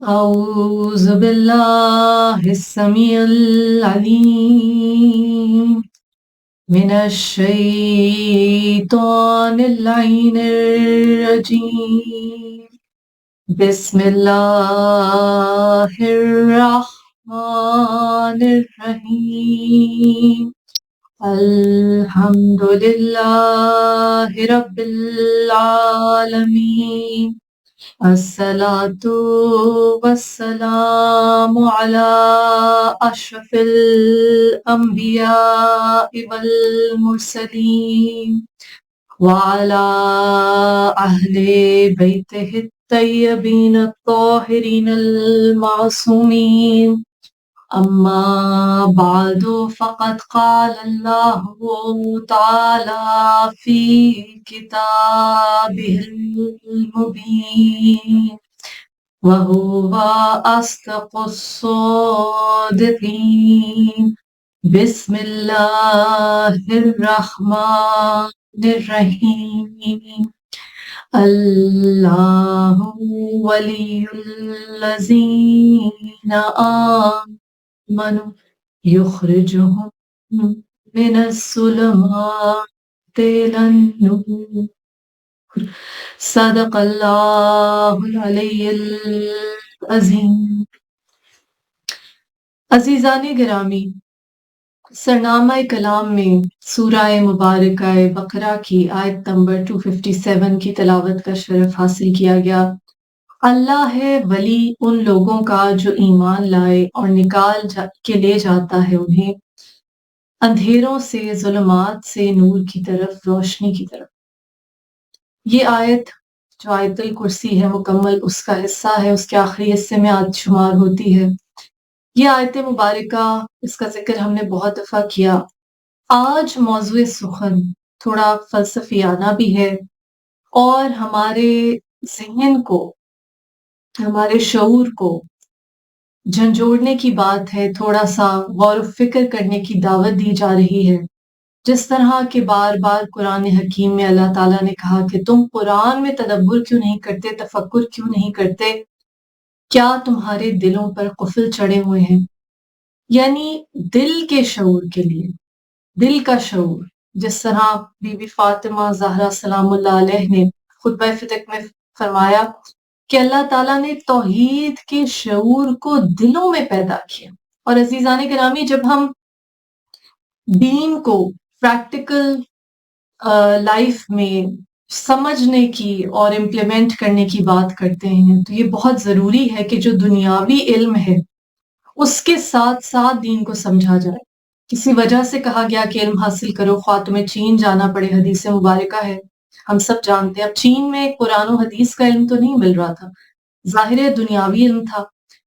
أعوذ بالله السميع العليم من الشيطان اللعين الرجيم. بسم الله الرحمن الرحيم. الحمد لله رب العالمين. الصلاة والسلام على أشرف الأنبياء والمرسلين وعلى أهل بيته الطيبين الطاهرين المعصومين. أما بعد فقد قال الله تعالى في كتابه المبين وهو أصدق الصادقين. بسم الله الرحمن الرحيم. الله ولي الذين آمنوا يخرجهم من الظلمات إلى النور. صدق اللہ العلی العظیم. عزیزان گرامی، سرنامہ کلام میں سورہ مبارکہ بقرہ کی آیت نمبر 257 کی تلاوت کا شرف حاصل کیا گیا. اللہ ہے ولی ان لوگوں کا جو ایمان لائے اور نکال کے لے جاتا ہے انہیں اندھیروں سے، ظلمات سے نور کی طرف، روشنی کی طرف. یہ آیت جو آیت الکرسی ہے مکمل اس کا حصہ ہے، اس کے آخری حصے میں آیت شمار ہوتی ہے. یہ آیت مبارکہ، اس کا ذکر ہم نے بہت دفعہ کیا. آج موضوع سخن تھوڑا فلسفیانہ بھی ہے اور ہمارے ذہن کو، ہمارے شعور کو جھنجھوڑنے کی بات ہے. تھوڑا سا غور و فکر کرنے کی دعوت دی جا رہی ہے. جس طرح کہ بار بار قرآن حکیم میں اللہ تعالیٰ نے کہا کہ تم قرآن میں تدبر کیوں نہیں کرتے، تفکر کیوں نہیں کرتے، کیا تمہارے دلوں پر قفل چڑھے ہوئے ہیں. یعنی دل کے شعور کے لیے، دل کا شعور، جس طرح بی بی فاطمہ زہرا سلام اللہ علیہ نے خطبہ فتق میں فرمایا کہ اللہ تعالیٰ نے توحید کے شعور کو دلوں میں پیدا کیا. اور عزیزان گرامی، جب ہم دین کو پریکٹیکل لائف میں سمجھنے کی اور امپلیمنٹ کرنے کی بات کرتے ہیں تو یہ بہت ضروری ہے کہ جو دنیاوی علم ہے اس کے ساتھ ساتھ دین کو سمجھا جائے. کسی وجہ سے کہا گیا کہ علم حاصل کرو، خواہ تمہیں چین جانا پڑے. حدیث مبارکہ ہے، ہم سب جانتے ہیں. اب چین میں قرآن و حدیث کا علم تو نہیں مل رہا تھا، ظاہر دنیاوی علم تھا.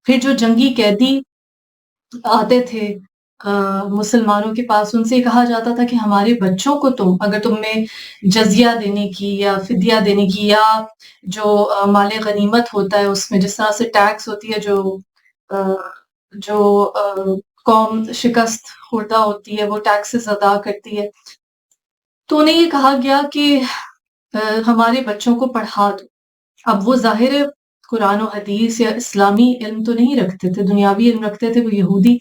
پھر جو جنگی قیدی آتے تھے مسلمانوں کے پاس، ان سے کہا جاتا تھا کہ ہمارے بچوں کو اگر تم نے جزیہ دینے کی یا فدیہ دینے کی یا جو مال غنیمت ہوتا ہے اس میں جس طرح سے ٹیکس ہوتی ہے، جو قوم شکست خوردہ ہوتی ہے وہ ٹیکسز ادا کرتی ہے، تو انہیں یہ کہا گیا کہ ہمارے بچوں کو پڑھا دو. اب وہ ظاہر قرآن و حدیث یا اسلامی علم تو نہیں رکھتے تھے، دنیاوی علم رکھتے تھے، وہ یہودی.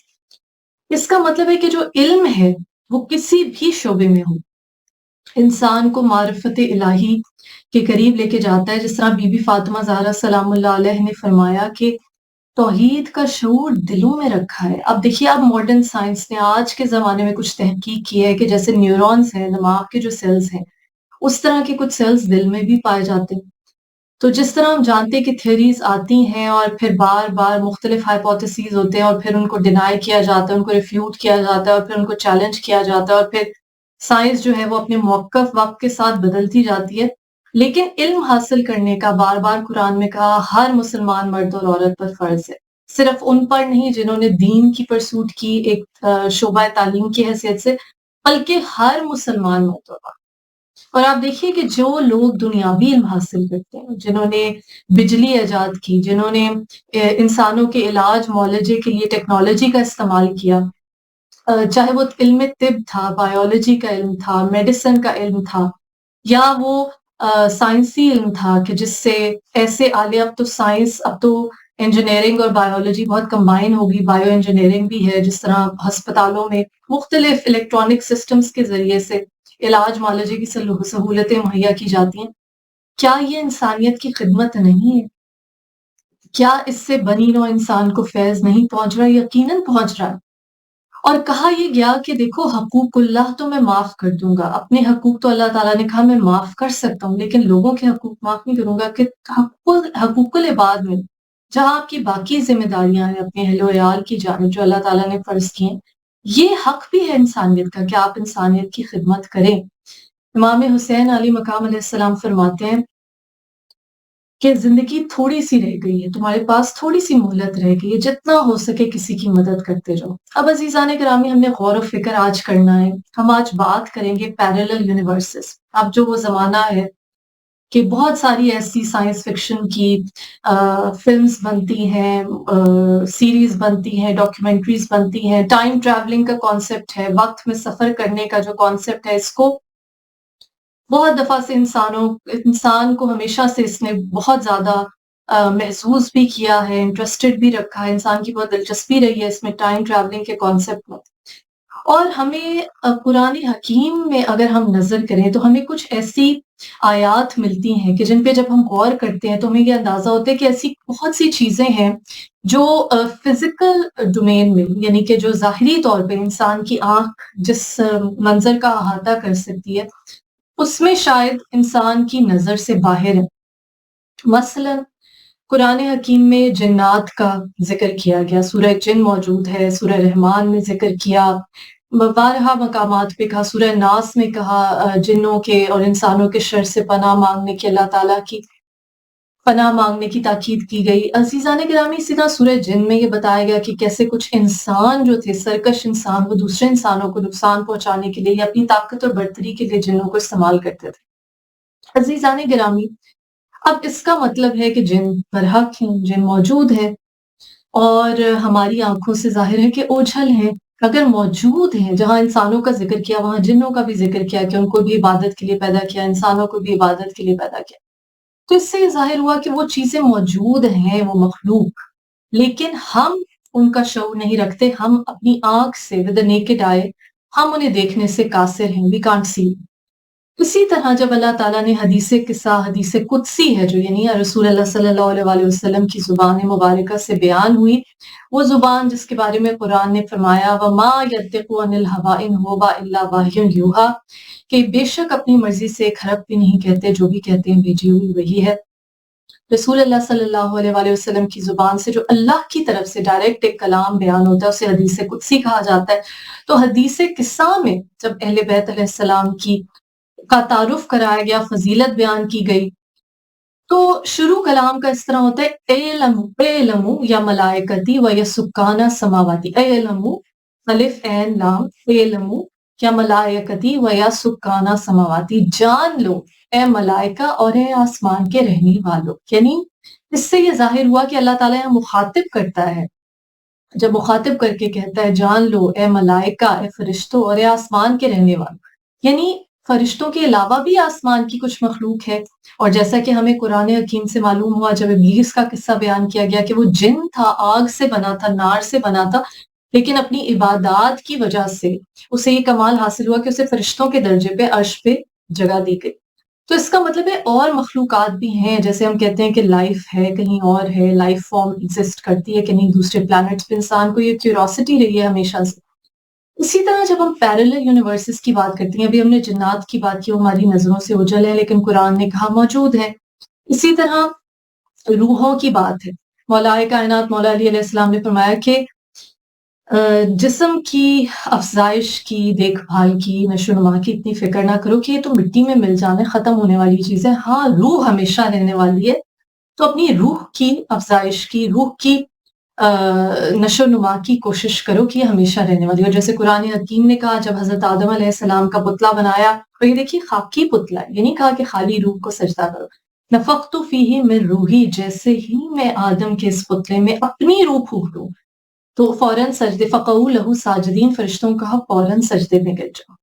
اس کا مطلب ہے کہ جو علم ہے وہ کسی بھی شعبے میں ہو انسان کو معرفت الہی کے قریب لے کے جاتا ہے. جس طرح بی بی فاطمہ زہرا سلام اللہ علیہ نے فرمایا کہ توحید کا شعور دلوں میں رکھا ہے. اب دیکھیے، اب ماڈرن سائنس نے آج کے زمانے میں کچھ تحقیق کی ہے کہ جیسے نیورونز ہیں، دماغ کے جو سیلز ہیں، اس طرح کے کچھ سیلز دل میں بھی پائے جاتے ہیں. تو جس طرح ہم جانتے ہیں کہ تھیوریز آتی ہیں اور پھر بار بار مختلف ہائپوتھیسیز ہوتے ہیں اور پھر ان کو ڈینائی کیا جاتا ہے، ان کو ریفیوٹ کیا جاتا ہے اور پھر ان کو چیلنج کیا جاتا ہے اور پھر سائنس جو ہے وہ اپنے موقف وقت کے ساتھ بدلتی جاتی ہے. لیکن علم حاصل کرنے کا بار بار قرآن میں کہا ہر مسلمان مرد اور عورت پر فرض ہے. صرف ان پر نہیں جنہوں نے دین کی پرسوٹ کی ایک شعبہ تعلیم کی حیثیت سے، بلکہ ہر مسلمان مرد اور عورت. اور آپ دیکھیے کہ جو لوگ دنیاوی علم حاصل کرتے ہیں، جنہوں نے بجلی ایجاد کی، جنہوں نے انسانوں کے علاج معالجے کے لیے ٹیکنالوجی کا استعمال کیا، چاہے وہ علم طب تھا، بایولوجی کا علم تھا، میڈیسن کا علم تھا، یا وہ سائنسی علم تھا کہ جس سے ایسے آلے، اب تو سائنس، اب تو انجینئرنگ اور بایولوجی بہت کمبائن ہوگی، بایو انجینئرنگ بھی ہے، جس طرح ہسپتالوں میں مختلف الیکٹرانک سسٹمز کے ذریعے سے علاج معالجے کی سہولتیں مہیا کی جاتی ہیں. کیا یہ انسانیت کی خدمت نہیں ہے؟ کیا اس سے بنی نوع انسان کو فیض نہیں پہنچ رہا؟ یقیناً پہنچ رہا ہے. اور کہا یہ گیا کہ دیکھو حقوق اللہ تو میں معاف کر دوں گا، اپنے حقوق تو اللہ تعالیٰ نے کہا میں معاف کر سکتا ہوں، لیکن لوگوں کے حقوق معاف نہیں کروں گا. کہ حقوق العباد میں جہاں آپ کی باقی ذمہ داریاں ہیں اپنے اہل و عیال کی جانب جو اللہ تعالیٰ نے فرض کی ہیں، یہ حق بھی ہے انسانیت کا کہ آپ انسانیت کی خدمت کریں. امام حسین علی مقام علیہ السلام فرماتے ہیں کہ زندگی تھوڑی سی رہ گئی ہے، تمہارے پاس تھوڑی سی مہلت رہ گئی ہے، جتنا ہو سکے کسی کی مدد کرتے جاؤ. اب عزیزان گرامی، ہم نے غور و فکر آج کرنا ہے. ہم آج بات کریں گے پیرالل یونیورسز. اب جو وہ زمانہ ہے کہ بہت ساری ایسی سائنس فکشن کی فلمز بنتی ہیں، سیریز بنتی ہیں، ڈاکیومنٹریز بنتی ہیں. ٹائم ٹریولنگ کا کانسیپٹ ہے، وقت میں سفر کرنے کا جو کانسیپٹ ہے، اس کو بہت دفعہ سے انسان کو ہمیشہ سے اس نے بہت زیادہ محظوظ بھی کیا ہے، انٹرسٹڈ بھی رکھا ہے. انسان کی بہت دلچسپی رہی ہے اس میں ٹائم ٹریولنگ کے کانسیپٹ میں. اور ہمیں قرآن حکیم میں اگر ہم نظر کریں تو ہمیں کچھ ایسی آیات ملتی ہیں کہ جن پہ جب ہم غور کرتے ہیں تو ہمیں یہ اندازہ ہوتا ہے کہ ایسی بہت سی چیزیں ہیں جو فزیکل ڈومین میں، یعنی کہ جو ظاہری طور پہ انسان کی آنکھ جس منظر کا احاطہ کر سکتی ہے، اس میں شاید انسان کی نظر سے باہر ہے. مثلا قرآن حکیم میں جنات کا ذکر کیا گیا، سورہ جن موجود ہے، سورہ رحمان میں ذکر کیا، بارہا مقامات پہ کہا، سورہ ناس میں کہا جنوں کے اور انسانوں کے شر سے پناہ مانگنے کی، اللہ تعالیٰ کی پناہ مانگنے کی تاکید کی گئی. عزیزان گرامی، اسی طرح سورہ جن میں یہ بتایا گیا کہ کیسے کچھ انسان جو تھے، سرکش انسان، وہ دوسرے انسانوں کو نقصان پہنچانے کے لیے یا اپنی طاقت اور برتری کے لیے جنوں کو استعمال کرتے تھے. عزیزان گرامی، اب اس کا مطلب ہے کہ جن برحق ہیں، جن موجود ہیں، اور ہماری آنکھوں سے ظاہر ہے کہ اوجھل ہیں. اگر موجود ہیں، جہاں انسانوں کا ذکر کیا وہاں جنوں کا بھی ذکر کیا کہ ان کو بھی عبادت کے لیے پیدا کیا، انسانوں کو بھی عبادت کے لیے پیدا کیا. تو اس سے یہ ظاہر ہوا کہ وہ چیزیں موجود ہیں، وہ مخلوق، لیکن ہم ان کا شعور نہیں رکھتے. ہم اپنی آنکھ سے with the naked eye ہم انہیں دیکھنے سے قاصر ہیں. we can't see. اسی طرح جب اللہ تعالیٰ نے حدیث قصہ، حدیث قدسی ہے جو یعنی رسول اللہ صلی اللہ علیہ وآلہ وسلم کی زبان مبارکہ سے بیان ہوئی، وہ زبان جس کے بارے میں قرآن نے فرمایا وَمَا يَنطِقُ عَنِ الْهَوَىٰ إِنْ هُوَ إِلَّا وَحْيٌ يُوحَىٰ، کہ بے شک اپنی مرضی سے ایک حرف بھی نہیں کہتے، جو بھی کہتے ہیں بھیجی ہوئی وہی ہے. رسول اللہ صلی اللہ علیہ وآلہ وسلم کی زبان سے جو اللہ کی طرف سے ڈائریکٹ ایک کلام بیان ہوتا ہے اسے حدیث قدسی کہا جاتا ہے. تو حدیث قصہ میں جب اہل بیت علیہ السلام کا تعارف کرایا گیا، فضیلت بیان کی گئی، تو شروع کلام کا اس طرح ہوتا ہے اعلموا یا ملائکتی و یا سکانہ سماواتی. اعلموا الف عین لام، اعلموا یا ملائکتی و یا سکانہ سماواتی، جان لو اے ملائکہ اور اے آسمان کے رہنے والوں. یعنی اس سے یہ ظاہر ہوا کہ اللہ تعالیٰ یہاں مخاطب کرتا ہے، جب مخاطب کر کے کہتا ہے جان لو اے ملائکہ، اے فرشتوں اور اے آسمان کے رہنے والوں، یعنی فرشتوں کے علاوہ بھی آسمان کی کچھ مخلوق ہے. اور جیسا کہ ہمیں قرآن حکیم سے معلوم ہوا جب ابلیس کا قصہ بیان کیا گیا کہ وہ جن تھا، آگ سے بنا تھا، نار سے بنا تھا، لیکن اپنی عبادات کی وجہ سے اسے یہ کمال حاصل ہوا کہ اسے فرشتوں کے درجے پہ، عرش پہ جگہ دی گئی. تو اس کا مطلب ہے اور مخلوقات بھی ہیں، جیسے ہم کہتے ہیں کہ لائف ہے کہیں اور ہے، لائف فارم ایگزسٹ کرتی ہے کہ نہیں دوسرے پلانٹس پہ. انسان کو یہ کیوریوسٹی رہی ہے ہمیشہ سے. اسی طرح جب ہم پیرالل یونیورسز کی بات کرتے ہیں، ابھی ہم نے جنات کی بات کی، وہ ہماری نظروں سے اوجھل ہے لیکن قرآن نے کہا موجود ہے. اسی طرح روحوں کی بات ہے. مولا کائنات مولا علی علیہ السلام نے فرمایا کہ جسم کی افزائش کی، دیکھ بھال کی، نشو و نما کی اتنی فکر نہ کرو کہ یہ تو مٹی میں مل جانے، ختم ہونے والی چیز ہے. ہاں، روح ہمیشہ رہنے والی ہے، تو اپنی روح کی افزائش کی، روح کی نشو و نما کی کوشش کرو کہ یہ ہمیشہ رہنے والی. اور جیسے قرآن حکیم نے کہا جب حضرت آدم علیہ السلام کا پتلا بنایا، اور یہ دیکھیے خاکی پتلا ہے، یہ نہیں کہا کہ خالی روح کو سجدہ کرو. نفخت فیہ من روحی، جیسے ہی میں آدم کے اس پتلے میں اپنی روح پھونک دوں تو فوراً سجدے، فقعوا لہ ساجدین، فرشتوں کو کہا فوراً سجدے میں گر جاؤ.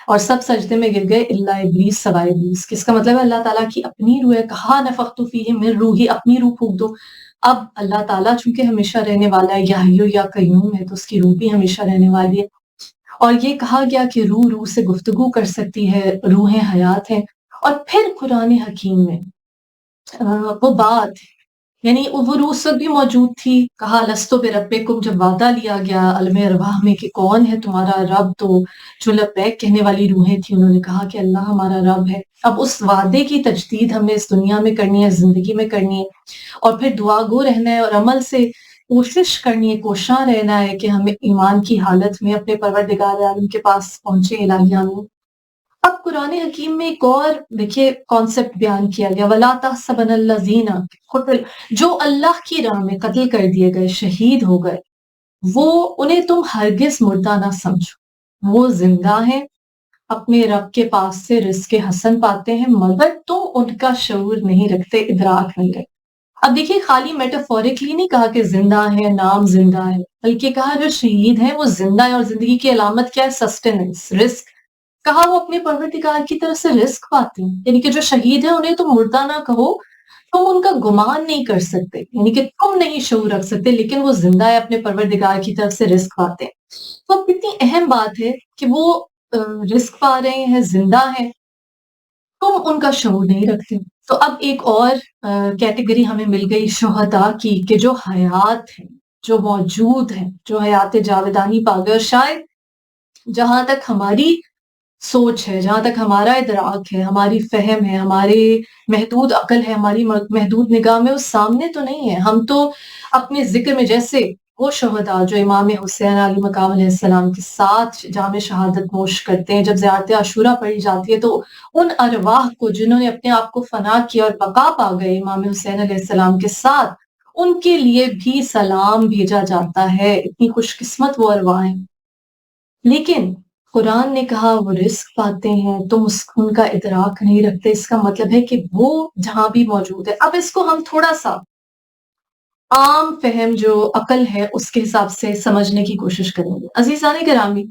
اور سب سجدے میں گر گئے الا ابلیس سوائے ابلیس. کس کا مطلب ہے اللہ تعالیٰ کی اپنی روح ہے. کہا نفخت فیہ من روحی، اپنی روح پھونک دو. اب اللہ تعالیٰ چونکہ ہمیشہ رہنے والا ہے، یا حی یا قیوم ہے، تو اس کی روح بھی ہمیشہ رہنے والی ہے. اور یہ کہا گیا کہ روح روح سے گفتگو کر سکتی ہے، روحیں حیات ہیں. اور پھر قرآن حکیم میں وہ بات، یعنی وہ روح اس وقت بھی موجود تھی. کہا لستو بربکم، جب وعدہ لیا گیا عالم ارواح میں کہ کون ہے تمہارا رب، تو جو لبیک کہنے والی روحیں تھیں انہوں نے کہا کہ اللہ ہمارا رب ہے. اب اس وعدے کی تجدید ہم نے اس دنیا میں کرنی ہے، زندگی میں کرنی ہے، اور پھر دعا گو رہنا ہے اور عمل سے کوشش کرنی ہے، کوشاں رہنا ہے کہ ہمیں ایمان کی حالت میں اپنے پروردگار عالم کے پاس پہنچے الہیہ میں. اب قرآن حکیم میں ایک اور دیکھیے کانسیپٹ بیان کیا گیا، وَلَا تَحْسَبَنَّ الَّذِينَ قُتِلُوا، جو اللہ کی راہ میں قتل کر دیے گئے، شہید ہو گئے، وہ انہیں تم ہرگز مردہ نہ سمجھو، وہ زندہ ہیں، اپنے رب کے پاس سے رزق حسن پاتے ہیں، مگر تم ان کا شعور نہیں رکھتے، ادراک نہیں رکھتے. اب دیکھیے خالی میٹافوریکلی نہیں کہا کہ زندہ ہے، نام زندہ ہے، بلکہ کہا جو شہید ہیں وہ زندہ ہے. اور زندگی کی علامت کیا ہے؟ سسٹیننس، رزق. کہا وہ اپنے پروردگار کی طرف سے رزق پاتے ہیں. یعنی کہ جو شہید ہیں انہیں تم مردہ نہ کہو، تم ان کا گمان نہیں کر سکتے، یعنی کہ تم نہیں شعور رکھ سکتے، لیکن وہ زندہ ہے، اپنے پروردگار کی طرف سے رزق پاتے ہیں. تو اب کتنی اہم بات ہے کہ وہ رزق پا رہے ہیں، زندہ ہیں، تم ان کا شعور نہیں رکھتے. تو اب ایک اور کیٹیگری ہمیں مل گئی شہداء کی، کہ جو حیات ہیں، جو موجود ہیں، جو حیات جاودانی پا گئے. اور شاید جہاں تک ہماری سوچ ہے، جہاں تک ہمارا ادراک ہے، ہماری فہم ہے، ہماری محدود عقل ہے، ہماری محدود نگاہ میں وہ سامنے تو نہیں ہے. ہم تو اپنے ذکر میں جیسے وہ شہداء جو امام حسین علیہ مقام علیہ السلام کے ساتھ جام شہادت نوش کرتے ہیں، جب زیارت عاشورہ پڑھی جاتی ہے تو ان ارواح کو جنہوں نے اپنے آپ کو فنا کیا اور بقا پا گئے امام حسین علیہ السلام کے ساتھ، ان کے لیے بھی سلام بھیجا جاتا ہے. اتنی خوش قسمت وہ ارواح ہیں. لیکن قرآن نے کہا وہ رزق پاتے ہیں، تم ان کا ادراک نہیں رکھتے. اس کا مطلب ہے کہ وہ جہاں بھی موجود ہے. اب اس کو ہم تھوڑا سا عام فہم جو عقل ہے اس کے حساب سے سمجھنے کی کوشش کریں گے. عزیزان گرامی،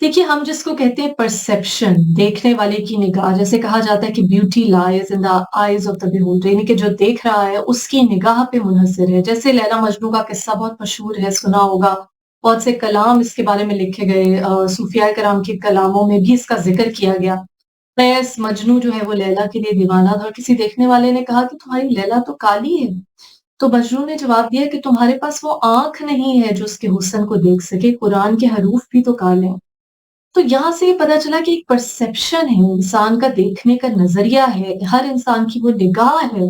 دیکھیے ہم جس کو کہتے ہیں پرسیپشن، دیکھنے والے کی نگاہ، جیسے کہا جاتا ہے کہ beauty lies in the eyes of the beholder, یعنی کہ جو دیکھ رہا ہے اس کی نگاہ پہ منحصر ہے. جیسے لیلا مجنوں کا قصہ بہت مشہور ہے، سنا ہوگا، بہت سے کلام اس کے بارے میں لکھے گئے، صوفیاء کرام کے کلاموں میں بھی اس کا ذکر کیا گیا. قیس مجنوں جو ہے وہ لیلا کے لیے دیوانہ تھا، اور کسی دیکھنے والے نے کہا کہ تمہاری لیلا تو کالی ہے. تو مجنوں نے جواب دیا کہ تمہارے پاس وہ آنکھ نہیں ہے جو اس کے حسن کو دیکھ سکے، قرآن کے حروف بھی تو کالے ہیں. تو یہاں سے یہ پتا چلا کہ ایک پرسیپشن ہے، انسان کا دیکھنے کا نظریہ ہے، ہر انسان کی وہ نگاہ ہے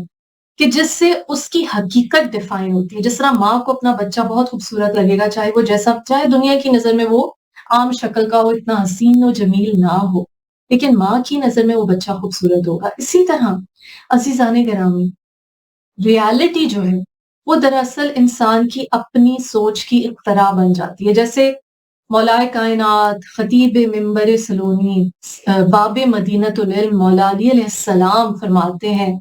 کہ جس سے اس کی حقیقت ڈیفائن ہوتی ہے. جس طرح ماں کو اپنا بچہ بہت خوبصورت لگے گا، چاہے وہ جیسا، چاہے دنیا کی نظر میں وہ عام شکل کا ہو، اتنا حسین و جمیل نہ ہو، لیکن ماں کی نظر میں وہ بچہ خوبصورت ہوگا. اسی طرح عزیزان گرامی، ریالٹی جو ہے وہ دراصل انسان کی اپنی سوچ کی اختراع بن جاتی ہے. جیسے مولائے کائنات خطیب منبر سلونی باب مدینۃ العلم مولا علی علیہ السلام فرماتے ہیں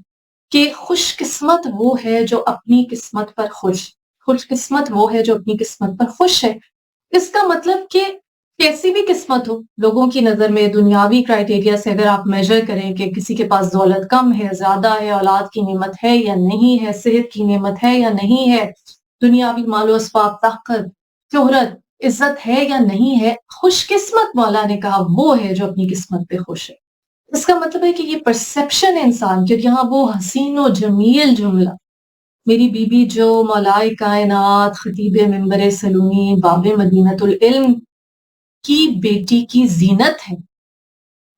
کہ خوش قسمت وہ ہے جو اپنی قسمت پر خوش قسمت وہ ہے جو اپنی قسمت پر خوش ہے. اس کا مطلب کہ کیسی بھی قسمت ہو لوگوں کی نظر میں، دنیاوی کرائٹیریا سے اگر آپ میجر کریں کہ کسی کے پاس دولت کم ہے، زیادہ ہے، اولاد کی نعمت ہے یا نہیں ہے، صحت کی نعمت ہے یا نہیں ہے، دنیاوی مال و اسباب، طاقت، شہرت، عزت ہے یا نہیں ہے، خوش قسمت مولا نے کہا وہ ہے جو اپنی قسمت پہ خوش ہے. اس کا مطلب ہے کہ یہ پرسیپشن ہے انسان کی. یہاں وہ حسین و جمیل جملہ، میری بی بی جو مولائے کائنات خطیب منبر سلونی باب مدینۃ العلم کی بیٹی کی زینت ہے.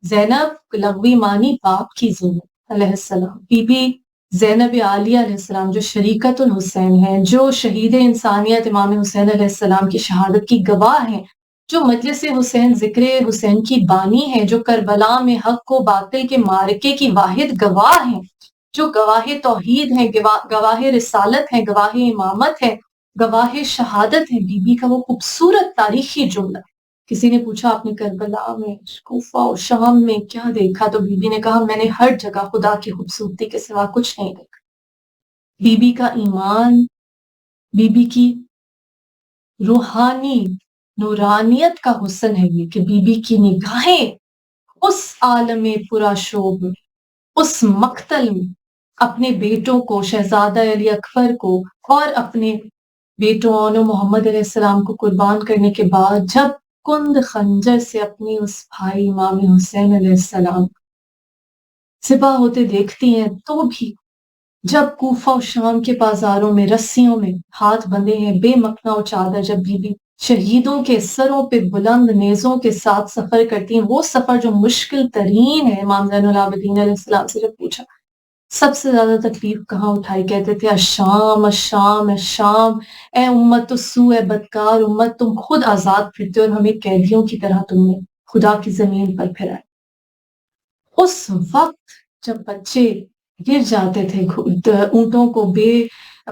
زینب لغوی معنی باپ کی زینت علیہ السلام، بی بی زینب عالیہ علیہ السلام جو شریکت الحسین ہیں، جو شہید انسانیت امام حسین علیہ السلام کی شہادت کی گواہ ہیں، جو مجلس حسین ذکر حسین کی بانی ہیں، جو کربلا میں حق و باطل کے معرکے کی واحد گواہ ہیں، جو گواہ توحید ہیں، گواہ رسالت ہیں، گواہ امامت ہے، گواہ شہادت ہے. بی بی کا وہ خوبصورت تاریخی جملہ. کسی نے پوچھا آپ نے کربلا میں، کوفہ اور شام میں کیا دیکھا؟ تو بی بی نے کہا میں نے ہر جگہ خدا کی خوبصورتی کے سوا کچھ نہیں دیکھا. بی بی کا ایمان، بی بی کی روحانی نورانیت کا حسن ہے یہ کہ بی بی کی نگاہیں اس عالم پورا شوب میں، اس مقتل میں اپنے بیٹوں کو، شہزادہ علی اکبر کو اور اپنے بیٹوں اور محمد علیہ السلام کو قربان کرنے کے بعد جب کند خنجر سے اپنی اس بھائی امام حسین علیہ السلام ذبح ہوتے دیکھتی ہیں، تو بھی جب کوفہ و شام کے بازاروں میں رسیوں میں ہاتھ بندھے ہیں، بے مکنا و چادر، جب بی بی شہیدوں کے سروں پہ بلند نیزوں کے ساتھ سفر کرتی ہیں، وہ سفر جو مشکل ترین ہے، امام زین العابدین علیہ السلام سے جب پوچھا سب سے زیادہ تکلیف کہاں اٹھائی، کہتے تھے الشام الشام الشام، اے امت السو، اے بدکار امت، تم خود آزاد پھرتے اور ہمیں قیدیوں کی طرح تم نے خدا کی زمین پر پھرائے۔ اس وقت جب بچے گر جاتے تھے، اونٹوں کو، بے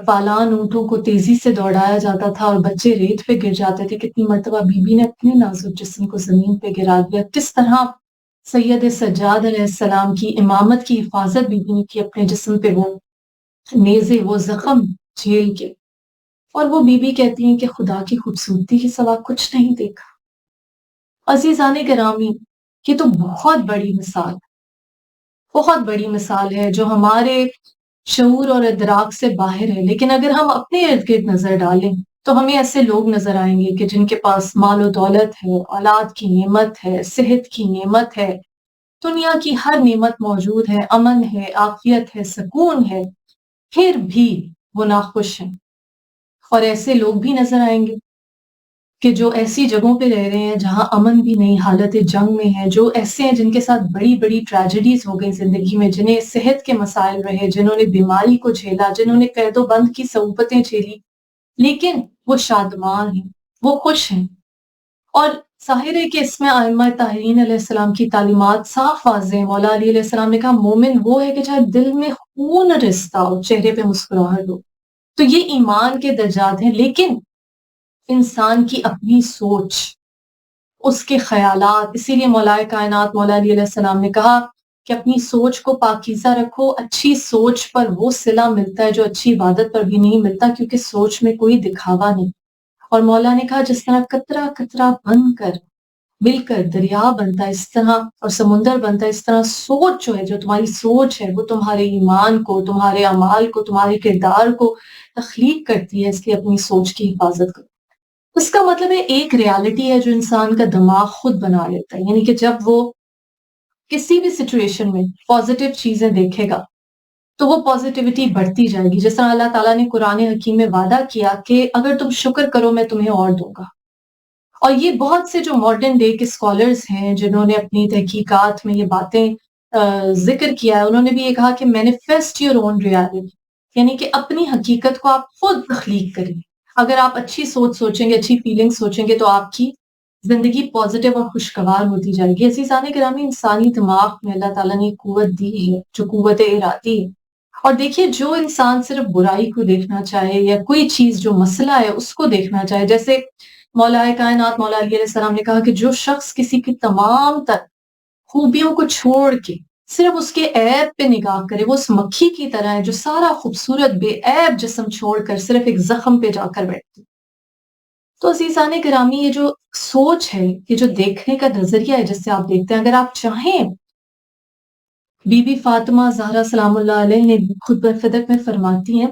پالان اونٹوں کو تیزی سے دوڑایا جاتا تھا اور بچے ریت پہ گر جاتے تھے، کتنی مرتبہ بی بی نے اپنے نازک جسم کو زمین پہ گرا دیا، کس طرح سید سجاد علیہ السلام کی امامت کی حفاظت بی بی نے کی اپنے جسم پہ، وہ نیزے، وہ زخم جھیل کے، اور وہ بی بی کہتی ہیں کہ خدا کی خوبصورتی کے سوا کچھ نہیں دیکھا۔ عزیزان گرامی، یہ تو بہت بڑی مثال، بہت بڑی مثال ہے جو ہمارے شعور اور ادراک سے باہر ہے، لیکن اگر ہم اپنے ارد گرد نظر ڈالیں تو ہمیں ایسے لوگ نظر آئیں گے کہ جن کے پاس مال و دولت ہے، اولاد کی نعمت ہے، صحت کی نعمت ہے، دنیا کی ہر نعمت موجود ہے، امن ہے، عافیت ہے، سکون ہے، پھر بھی وہ ناخوش ہیں۔ اور ایسے لوگ بھی نظر آئیں گے کہ جو ایسی جگہوں پہ رہ رہے ہیں جہاں امن بھی نہیں، حالت جنگ میں ہے، جو ایسے ہیں جن کے ساتھ بڑی بڑی ٹریجڈیز ہو گئی زندگی میں، جنہیں صحت کے مسائل رہے، جنہوں نے بیماری کو جھیلا، جنہوں نے قید و بند کی صعوبتیں جھیلی، لیکن وہ شادمان ہیں، وہ خوش ہیں۔ اور ظاہر ہے کہ اس میں ائمہ طاہرین علیہ السلام کی تعلیمات صاف واضح ہیں۔ مولا علی علیہ السلام نے کہا مومن وہ ہے کہ چاہے دل میں خون رستا ہو، چہرے پہ مسکراہٹ ہو۔ تو یہ ایمان کے درجات ہیں، لیکن انسان کی اپنی سوچ، اس کے خیالات، اسی لیے مولا کائنات مولا علی علیہ السلام نے کہا کہ اپنی سوچ کو پاکیزہ رکھو، اچھی سوچ پر وہ صلہ ملتا ہے جو اچھی عبادت پر بھی نہیں ملتا، کیونکہ سوچ میں کوئی دکھاوا نہیں۔ اور مولا نے کہا جس طرح قطرہ قطرہ بن کر مل کر دریا بنتا ہے، اس طرح اور سمندر بنتا ہے، اس طرح سوچ جو ہے، جو تمہاری سوچ ہے، وہ تمہارے ایمان کو، تمہارے اعمال کو، تمہارے کردار کو تخلیق کرتی ہے، اس لیے اپنی سوچ کی حفاظت کرو۔ اس کا مطلب ہے ایک ریالٹی ہے جو انسان کا دماغ خود بنا لیتا ہے، یعنی کہ جب وہ کسی بھی سچویشن میں پازیٹیو چیزیں دیکھے گا تو وہ پازیٹیوٹی بڑھتی جائے گی، جس طرح اللہ تعالیٰ نے قرآن حکیم میں وعدہ کیا کہ اگر تم شکر کرو میں تمہیں اور دوں گا۔ اور یہ بہت سے جو ماڈرن ڈے کے اسکالرز ہیں جنہوں نے اپنی تحقیقات میں یہ باتیں ذکر کیا ہے، انہوں نے بھی یہ کہا کہ مینیفیسٹ یور اون ریالٹی، یعنی کہ اپنی حقیقت کو آپ خود تخلیق کریں۔ اگر آپ اچھی سوچ سوچیں گے، اچھی فیلنگ سوچیں گے، تو آپ کی زندگی پازیٹیو اور خوشگوار ہوتی جائے گی۔ عزیزان گرامی، انسانی دماغ میں اللہ تعالیٰ نے قوت دی ہے جو قوت ارادی ہے، اور دیکھیے جو انسان صرف برائی کو دیکھنا چاہے یا کوئی چیز جو مسئلہ ہے اس کو دیکھنا چاہے، جیسے مولا کائنات مولا علی علیہ السلام نے کہا کہ جو شخص کسی کی تمام تر خوبیوں کو چھوڑ کے صرف اس کے عیب پہ نگاہ کرے، وہ اس مکھی کی طرح ہے جو سارا خوبصورت بے عیب جسم چھوڑ کر صرف ایک زخم پہ جا کر بیٹھتی۔ تو عزیزان گرامی، یہ جو سوچ ہے، یہ جو دیکھنے کا نظریہ ہے جس سے آپ دیکھتے ہیں، اگر آپ چاہیں، بی بی فاطمہ زہرا سلام اللہ علیہ نے خطبہ فدق میں فرماتی ہیں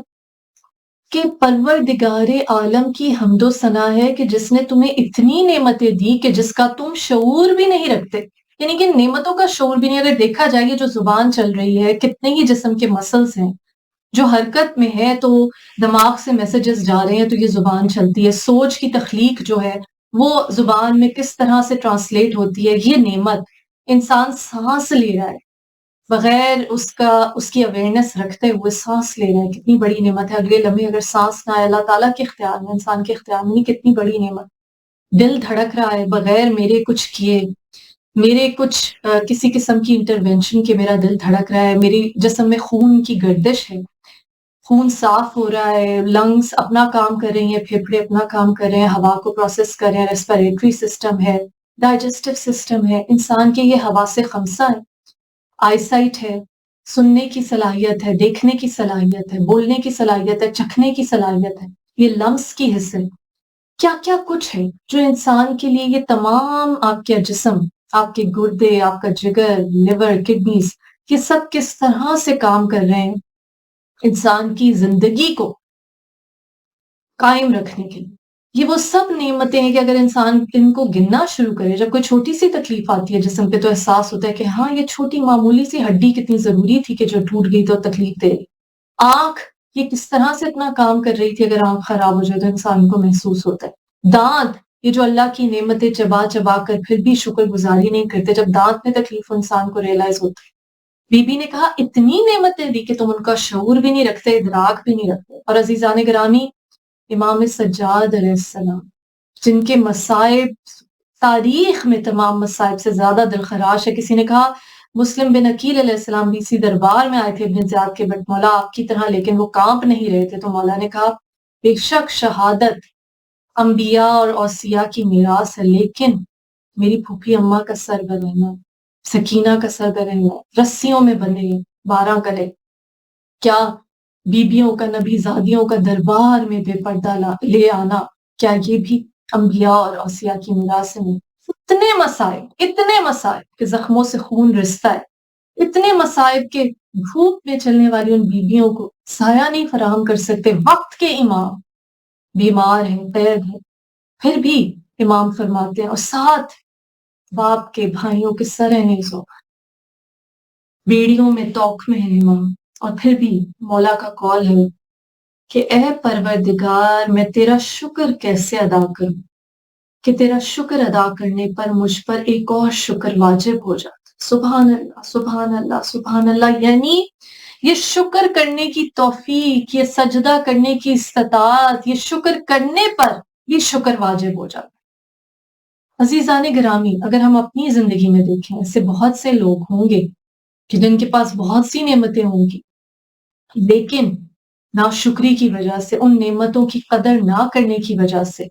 کہ پروردگار عالم کی حمد و ثنا ہے کہ جس نے تمہیں اتنی نعمتیں دی کہ جس کا تم شعور بھی نہیں رکھتے، یعنی کہ نعمتوں کا شعور بھی نہیں۔ اگر دیکھا جائے یہ جو زبان چل رہی ہے، کتنے ہی جسم کے مسلز ہیں جو حرکت میں ہے، تو دماغ سے میسیجز جا رہے ہیں تو یہ زبان چلتی ہے، سوچ کی تخلیق جو ہے وہ زبان میں کس طرح سے ٹرانسلیٹ ہوتی ہے، یہ نعمت، انسان سانس لے رہا ہے بغیر اس کی اویئرنیس رکھتے ہوئے سانس لے رہے ہیں، کتنی بڑی نعمت ہے۔ اگلے لمحے اگر سانس نہ آئے، اللہ تعالیٰ کے اختیار میں، انسان کے اختیار میں نہیں، کتنی بڑی نعمت۔ دل دھڑک رہا ہے بغیر میرے کچھ کیے، میرے کچھ کسی قسم کی انٹرونشن کے میرا دل دھڑک رہا ہے، میری جسم میں خون کی گردش ہے، خون صاف ہو رہا ہے، لنگز اپنا کام کر رہی ہیں، پھیپھڑے اپنا کام کر رہے ہیں، ہوا کو پروسیس کر رہے ہیں، ریسپیریٹری سسٹم ہے، ڈائجسٹو سسٹم ہے، انسان کے یہ حواس خمسہ ہے، آئی سائٹ ہے، سننے کی صلاحیت ہے، دیکھنے کی صلاحیت ہے، بولنے کی صلاحیت ہے، چکھنے کی صلاحیت ہے، یہ لمس کی حصے، کیا کیا کچھ ہے جو انسان کے لیے یہ تمام آپ کا جسم آپ کے گردے، آپ کا جگر، لیور، کڈنیز، یہ سب کس طرح سے کام کر رہے ہیں انسان کی زندگی کو قائم رکھنے کے لیے. یہ وہ سب نعمتیں ہیں کہ اگر انسان ان کو گننا شروع کرے، جب کوئی چھوٹی سی تکلیف آتی ہے جسم پہ تو احساس ہوتا ہے کہ ہاں یہ چھوٹی معمولی سی ہڈی کتنی ضروری تھی کہ جو ٹوٹ گئی تو تکلیف دے رہی. آنکھ یہ کس طرح سے اپنا کام کر رہی تھی، اگر آنکھ خراب ہو جائے تو انسان کو محسوس ہوتا ہے. دانت یہ جو اللہ کی نعمتیں چبا چبا کر پھر بھی شکر گزاری نہیں کرتے، جب دانت میں تکلیف ہو انسان کو ریئلائز ہوتا ہے. بی بی نے کہا اتنی نعمتیں دی کہ تم ان کا شعور بھی نہیں رکھتے، ادراک بھی نہیں رکھتے. اور عزیزان گرامی، امام سجاد علیہ السلام جن کے مصائب تاریخ میں تمام مصائب سے زیادہ دلخراش ہے. کسی نے کہا مسلم بن عقیل علیہ السلام بھی اسی دربار میں آئے تھے ابن زیاد کے، بٹ مولا آپ کی طرح، لیکن وہ کانپ نہیں رہے تھے. تو مولا نے کہا بے شک شہادت انبیاء اور اوصیاء کی میراث ہے، لیکن میری پھوپھی اماں کا سر برہنہ، سکینہ کا سر برہنہ، رسیوں میں بندھے 12 گلے، کیا بیبیوں کا، نبی زادیوں کا دربار میں بے پردہ لے آنا، کیا یہ بھی انبیاء اور اوصیاء کی میراث میں؟ اتنے مسائب کہ زخموں سے خون رستا ہے، اتنے مسائب کہ دھوپ میں چلنے والی ان بیبیوں کو سایہ نہیں فراہم کر سکتے. وقت کے امام بیمار ہیں، قید ہیں، پھر بھی امام فرماتے ہیں، اور ساتھ باپ کے بھائیوں کے سر نیزوں بیڑیوں میں توق میں ہے امام، اور پھر بھی مولا کا قول ہے کہ اے پروردگار میں تیرا شکر کیسے ادا کروں کہ تیرا شکر ادا کرنے پر مجھ پر ایک اور شکر واجب ہو جاتا. سبحان اللہ سبحان اللہ سبحان اللہ. یعنی یہ شکر کرنے کی توفیق، یہ سجدہ کرنے کی استطاعت، یہ شکر کرنے پر یہ شکر واجب ہو جاتا. عزیزان گرامی، اگر ہم اپنی زندگی میں دیکھیں، ایسے بہت سے لوگ ہوں گے کہ جن کے پاس بہت سی نعمتیں ہوں گی، لیکن ناشکری کی وجہ سے، ان نعمتوں کی قدر نہ کرنے کی وجہ سے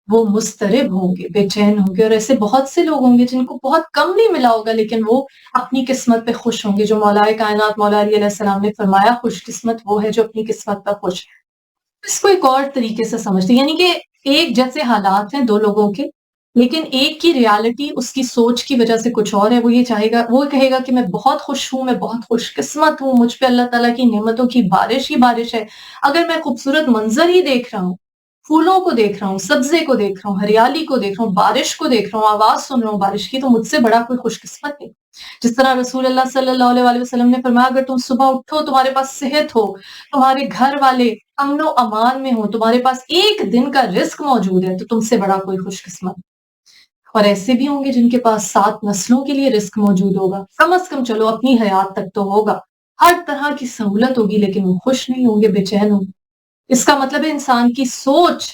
وہ مضطرب ہوں گے، بے چین ہوں گے. اور ایسے بہت سے لوگ ہوں گے جن کو بہت کم نہیں ملا ہوگا، لیکن وہ اپنی قسمت پہ خوش ہوں گے. جو مولا کائنات مولا علی علیہ السلام نے فرمایا خوش قسمت وہ ہے جو اپنی قسمت پر خوش ہے. اس کو ایک اور طریقے سے سمجھتے ہیں، یعنی کہ ایک جیسے حالات ہیں دو لوگوں کے، لیکن ایک کی ریالٹی اس کی سوچ کی وجہ سے کچھ اور ہے. وہ یہ چاہے گا، وہ کہے گا کہ میں بہت خوش ہوں، میں بہت خوش قسمت ہوں، مجھ پہ اللہ تعالیٰ کی نعمتوں کی بارش ہی بارش ہے. اگر میں خوبصورت منظر ہی دیکھ رہا ہوں، پھولوں کو دیکھ رہا ہوں، سبزے کو دیکھ رہا ہوں، ہریالی کو دیکھ رہا ہوں، بارش کو دیکھ رہا ہوں، آواز سن رہا ہوں بارش کی، تو مجھ سے بڑا کوئی خوش قسمت نہیں. جس طرح رسول اللہ صلی اللہ علیہ وآلہ وسلم نے فرمایا اگر تم صبح اٹھو، تمہارے پاس صحت ہو، تمہارے گھر والے امن و امان میں ہو، تمہارے پاس ایک دن کا رزق موجود ہے، تو تم سے بڑا کوئی خوش قسمت. اور ایسے بھی ہوں گے جن کے پاس 7 نسلوں کے لیے رزق موجود ہوگا، کم از کم چلو اپنی حیات تک تو ہوگا، ہر طرح کی سہولت ہوگی، لیکن وہ خوش نہیں ہوں گے، بے چین ہوں گے. اس کا مطلب ہے انسان کی سوچ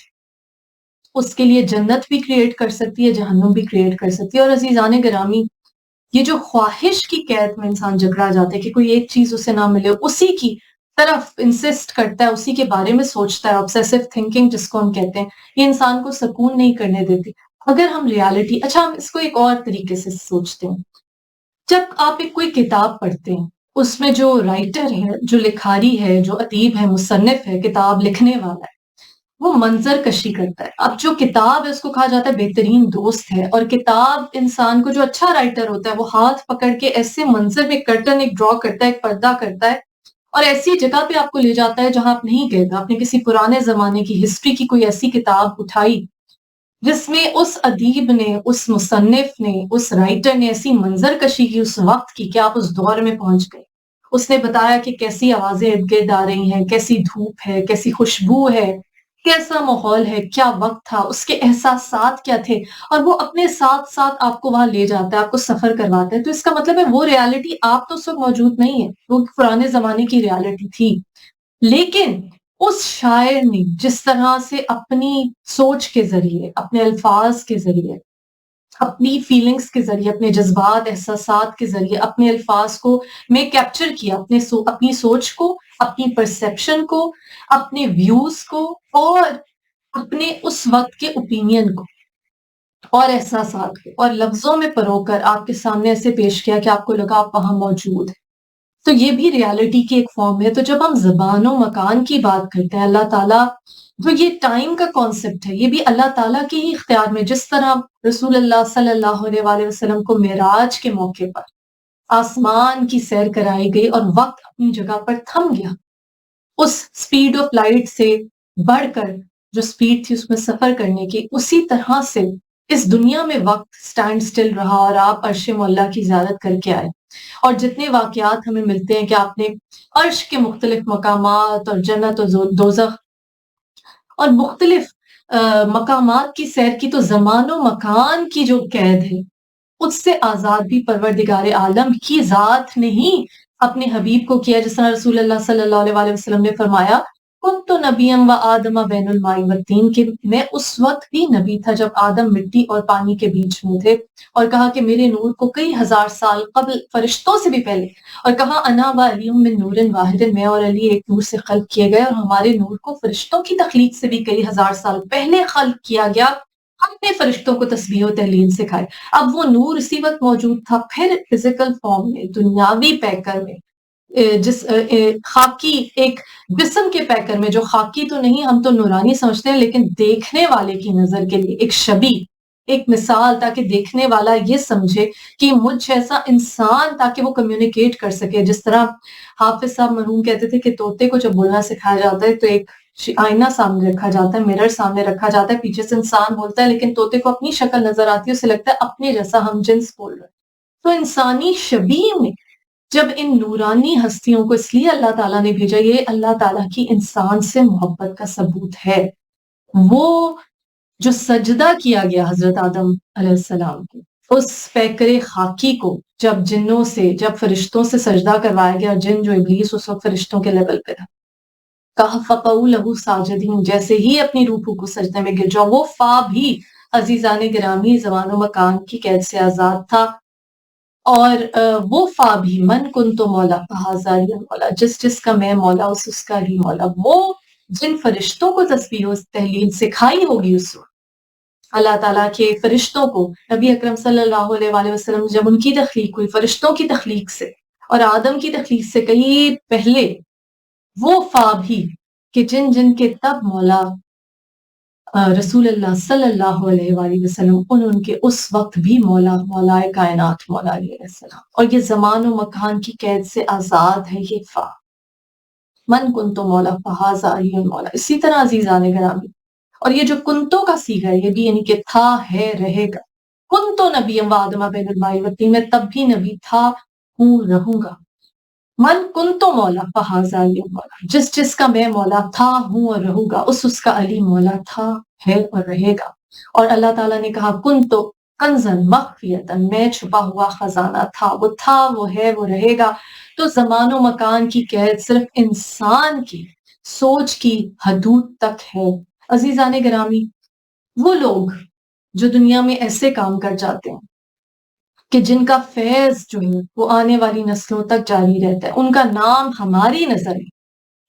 اس کے لیے جنت بھی کریٹ کر سکتی ہے، جہنم بھی کریٹ کر سکتی ہے. اور عزیزان گرامی، یہ جو خواہش کی قید میں انسان جکڑا جاتا ہے کہ کوئی ایک چیز اسے نہ ملے، اسی کی طرف انسسٹ کرتا ہے، اسی کے بارے میں سوچتا ہے، obsessive thinking جس کو ہم کہتے ہیں، یہ انسان کو سکون نہیں کرنے دیتی. اگر ہم ریالٹی، اچھا ہم اس کو ایک اور طریقے سے سوچتے ہیں. جب آپ ایک کوئی کتاب پڑھتے ہیں، اس میں جو رائٹر ہے، جو لکھاری ہے، جو ادیب ہے، مصنف ہے، کتاب لکھنے والا ہے، وہ منظر کشی کرتا ہے. اب جو کتاب ہے اس کو کہا جاتا ہے بہترین دوست ہے، اور کتاب انسان کو، جو اچھا رائٹر ہوتا ہے وہ ہاتھ پکڑ کے ایسے منظر میں کرٹن ایک ڈرا کرتا ہے، ایک پردہ کرتا ہے، اور ایسی جگہ پہ آپ کو لے جاتا ہے جہاں آپ نہیں گئے گا. آپ نے کسی پرانے زمانے کی ہسٹری کی کوئی ایسی کتاب اٹھائی جس میں اس ادیب نے، اس مصنف نے، اس رائٹر نے ایسی منظر کشی کی اس وقت کی کہ آپ اس دور میں پہنچ گئے. اس نے بتایا کہ کیسی آوازیں ارد گرد آ رہی ہیں، کیسی دھوپ ہے، کیسی خوشبو ہے، کیسا ماحول ہے، کیا وقت تھا، اس کے احساسات کیا تھے، اور وہ اپنے ساتھ ساتھ آپ کو وہاں لے جاتا ہے، آپ کو سفر کرواتا ہے. تو اس کا مطلب ہے وہ ریالٹی آپ تو اس وقت موجود نہیں ہے، وہ پرانے زمانے کی ریالٹی تھی. لیکن اس شاعر نے جس طرح سے اپنی سوچ کے ذریعے، اپنے الفاظ کے ذریعے، اپنی فیلنگز کے ذریعے، اپنے جذبات، احساسات کے ذریعے اپنے الفاظ کو میں کیپچر کیا، اپنی سوچ کو، اپنی پرسیپشن کو، اپنے ویوز کو، اور اپنے اس وقت کے اوپینین کو اور احساسات کو، اور لفظوں میں پرو کر آپ کے سامنے ایسے پیش کیا کہ آپ کو لگا آپ وہاں موجود ہیں. تو یہ بھی ریالٹی کی ایک فارم ہے. تو جب ہم زبان و مکان کی بات کرتے ہیں، اللہ تعالیٰ تو یہ ٹائم کا کانسیپٹ ہے، یہ بھی اللہ تعالیٰ کے ہی اختیار میں، جس طرح رسول اللہ صلی اللہ علیہ وآلہ وسلم کو معراج کے موقع پر آسمان کی سیر کرائی گئی اور وقت اپنی جگہ پر تھم گیا، اس سپیڈ آف لائٹ سے بڑھ کر جو سپیڈ تھی اس میں سفر کرنے کی، اسی طرح سے اس دنیا میں وقت سٹینڈ سٹل رہا اور آپ عرش مولا کی زیارت کر کے آئے۔ اور جتنے واقعات ہمیں ملتے ہیں کہ آپ نے عرش کے مختلف مقامات اور جنت و دوزخ اور مختلف مقامات کی سیر کی، تو زمان و مکان کی جو قید ہے اس سے آزاد بھی پروردگار عالم کی ذات نے ہی اپنے حبیب کو کیا، جس طرح رسول اللہ صلی اللہ علیہ وآلہ وسلم نے فرمایا کنت نبیم و آدم بین الماء والطین، کہ میں اس وقت بھی نبی تھا جب آدم مٹی اور پانی کے بیچ میں تھے، اور کہا کہ میرے نور کو کئی ہزار سال قبل فرشتوں سے بھی پہلے، اور کہا انا و علی من نور واحد، میں اور علی ایک نور سے خلق کیے گئے، اور ہمارے نور کو فرشتوں کی تخلیق سے بھی کئی ہزار سال پہلے خلق کیا گیا، ہم نے فرشتوں کو تسبیح و تحلیل سکھائے۔ اب وہ نور اسی وقت موجود تھا، پھر فزیکل فارم میں، دنیاوی پیکر میں، جس خاکی ایک جسم کے پیکر میں، جو خاکی تو نہیں، ہم تو نورانی سمجھتے ہیں، لیکن دیکھنے والے کی نظر کے لیے ایک شبیہ، ایک مثال، تاکہ دیکھنے والا یہ سمجھے کہ مجھ جیسا انسان، تاکہ وہ کمیونیکیٹ کر سکے۔ جس طرح حافظ صاحب مرحوم کہتے تھے کہ طوطے کو جب بولنا سکھایا جاتا ہے تو ایک آئینہ سامنے رکھا جاتا ہے، مرر سامنے رکھا جاتا ہے، پیچھے سے انسان بولتا ہے، لیکن طوطے کو اپنی شکل نظر آتی ہے، اسے لگتا ہے اپنے جیسا ہم جنس بول رہے ہیں۔ تو انسانی شبیہ میں جب ان نورانی ہستیوں کو اس لیے اللہ تعالیٰ نے بھیجا، یہ اللہ تعالیٰ کی انسان سے محبت کا ثبوت ہے۔ وہ جو سجدہ کیا گیا حضرت آدم علیہ السلام کو، اس پیکر خاکی کو جب جنوں سے، جب فرشتوں سے سجدہ کروایا گیا، جن جو ابلیس اس وقت فرشتوں کے لیول پہ تھا، کہا فَقَعُوا لَهُ سَاجِدِينَ، جیسے ہی اپنی روحوں کو سجدے میں گر جاؤ، وہ فا بھی عزیزان گرامی زمان و مکان کی قید سے آزاد تھا، اور وہ فا بھی من کن تو مولا فہذا ہی مولا، جس جس کا میں مولا اس کا ہی مولا۔ وہ جن فرشتوں کو تسبیح و تحلیل سکھائی ہوگی اس وقت اللہ تعالیٰ کے فرشتوں کو، نبی اکرم صلی اللہ علیہ وآلہ وسلم جب ان کی تخلیق ہوئی فرشتوں کی تخلیق سے اور آدم کی تخلیق سے کہیں پہلے، وہ فا بھی کہ جن جن کے تب مولا رسول اللہ صلی اللہ علیہ وآلہ وسلم ان کے اس وقت بھی مولائے کائنات مولا علیہ السلام، اور یہ زمان و مکان کی قید سے آزاد ہے۔ یہ فا من کن تو مولا فہذا ہی مولا۔ اسی طرح عزیزان گرامی، اور یہ جو کنتوں کا صیغہ ہے، یہ بھی یعنی کہ تھا، ہے، رہے گا۔ کن تو نبی و آدم بین الماء والطین، میں تب بھی نبی تھا، ہوں، رہوں گا۔ من کن تو مولا فہذا علی مولا، جس جس کا میں مولا تھا، ہوں اور رہوں گا، اس کا علی مولا تھا، ہے اور رہے گا۔ اور اللہ تعالیٰ نے کہا کن تو کنزن مخفیتن، میں چھپا ہوا خزانہ تھا، وہ ہے، وہ رہے گا۔ تو زمان و مکان کی قید صرف انسان کی سوچ کی حدود تک ہے۔ عزیزان گرامی، وہ لوگ جو دنیا میں ایسے کام کر جاتے ہیں کہ جن کا فیض جو ہے وہ آنے والی نسلوں تک جاری رہتا ہے، ان کا نام ہماری نظر میں،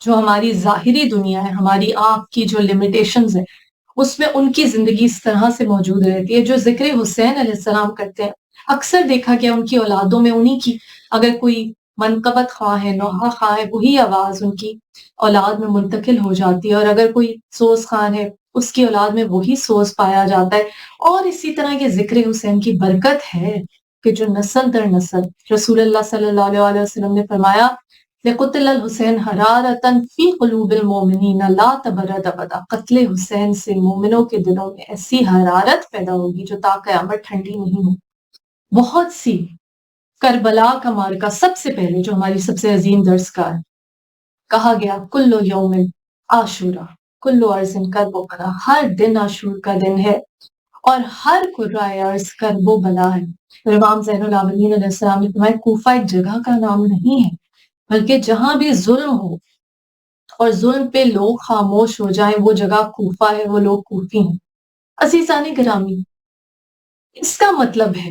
جو ہماری ظاہری دنیا ہے، ہماری آنکھ کی جو لمیٹیشنز ہیں، اس میں ان کی زندگی اس طرح سے موجود رہتی ہے۔ جو ذکر حسین علیہ السلام کرتے ہیں، اکثر دیکھا گیا ان کی اولادوں میں انہی کی، اگر کوئی منقبت خواہ ہے، نوحہ خواہ ہے، وہی آواز ان کی اولاد میں منتقل ہو جاتی ہے، اور اگر کوئی سوز خان ہے اس کی اولاد میں وہی سوز پایا جاتا ہے۔ اور اسی طرح یہ ذکر حسین کی برکت ہے کہ جو نسل در نسل، رسول اللہ صلی اللہ علیہ وآلہ وسلم نے فرمایا لِقُتْلَ الْحُسَيْنَ حَرَارَةً فِي قُلُوبِ الْمُؤْمِنِينَ لَا تَبْرَدَ أَبَدًا، قتل حسین سے مومنوں کے دلوں میں ایسی حرارت پیدا ہوگی جو تا قیامت ٹھنڈی نہیں ہو۔ بہت سی کربلا کا مارکہ سب سے پہلے، جو ہماری سب سے عظیم درس کا ہے، کہا گیا کل یوم عاشورہ کل ارض کرب و بلا، ہر دن عاشور کا دن ہے اور ہر قرۂ ارض کرب و بلا ہے۔ امام زین العابدین علیہ السلام نے فرمایا کوفہ ایک جگہ کا نام نہیں ہے، بلکہ جہاں بھی ظلم ہو اور ظلم پہ لوگ خاموش ہو جائیں، وہ جگہ کوفہ ہے، وہ لوگ کوفی ہیں۔ عزیزان گرامی، اس کا مطلب ہے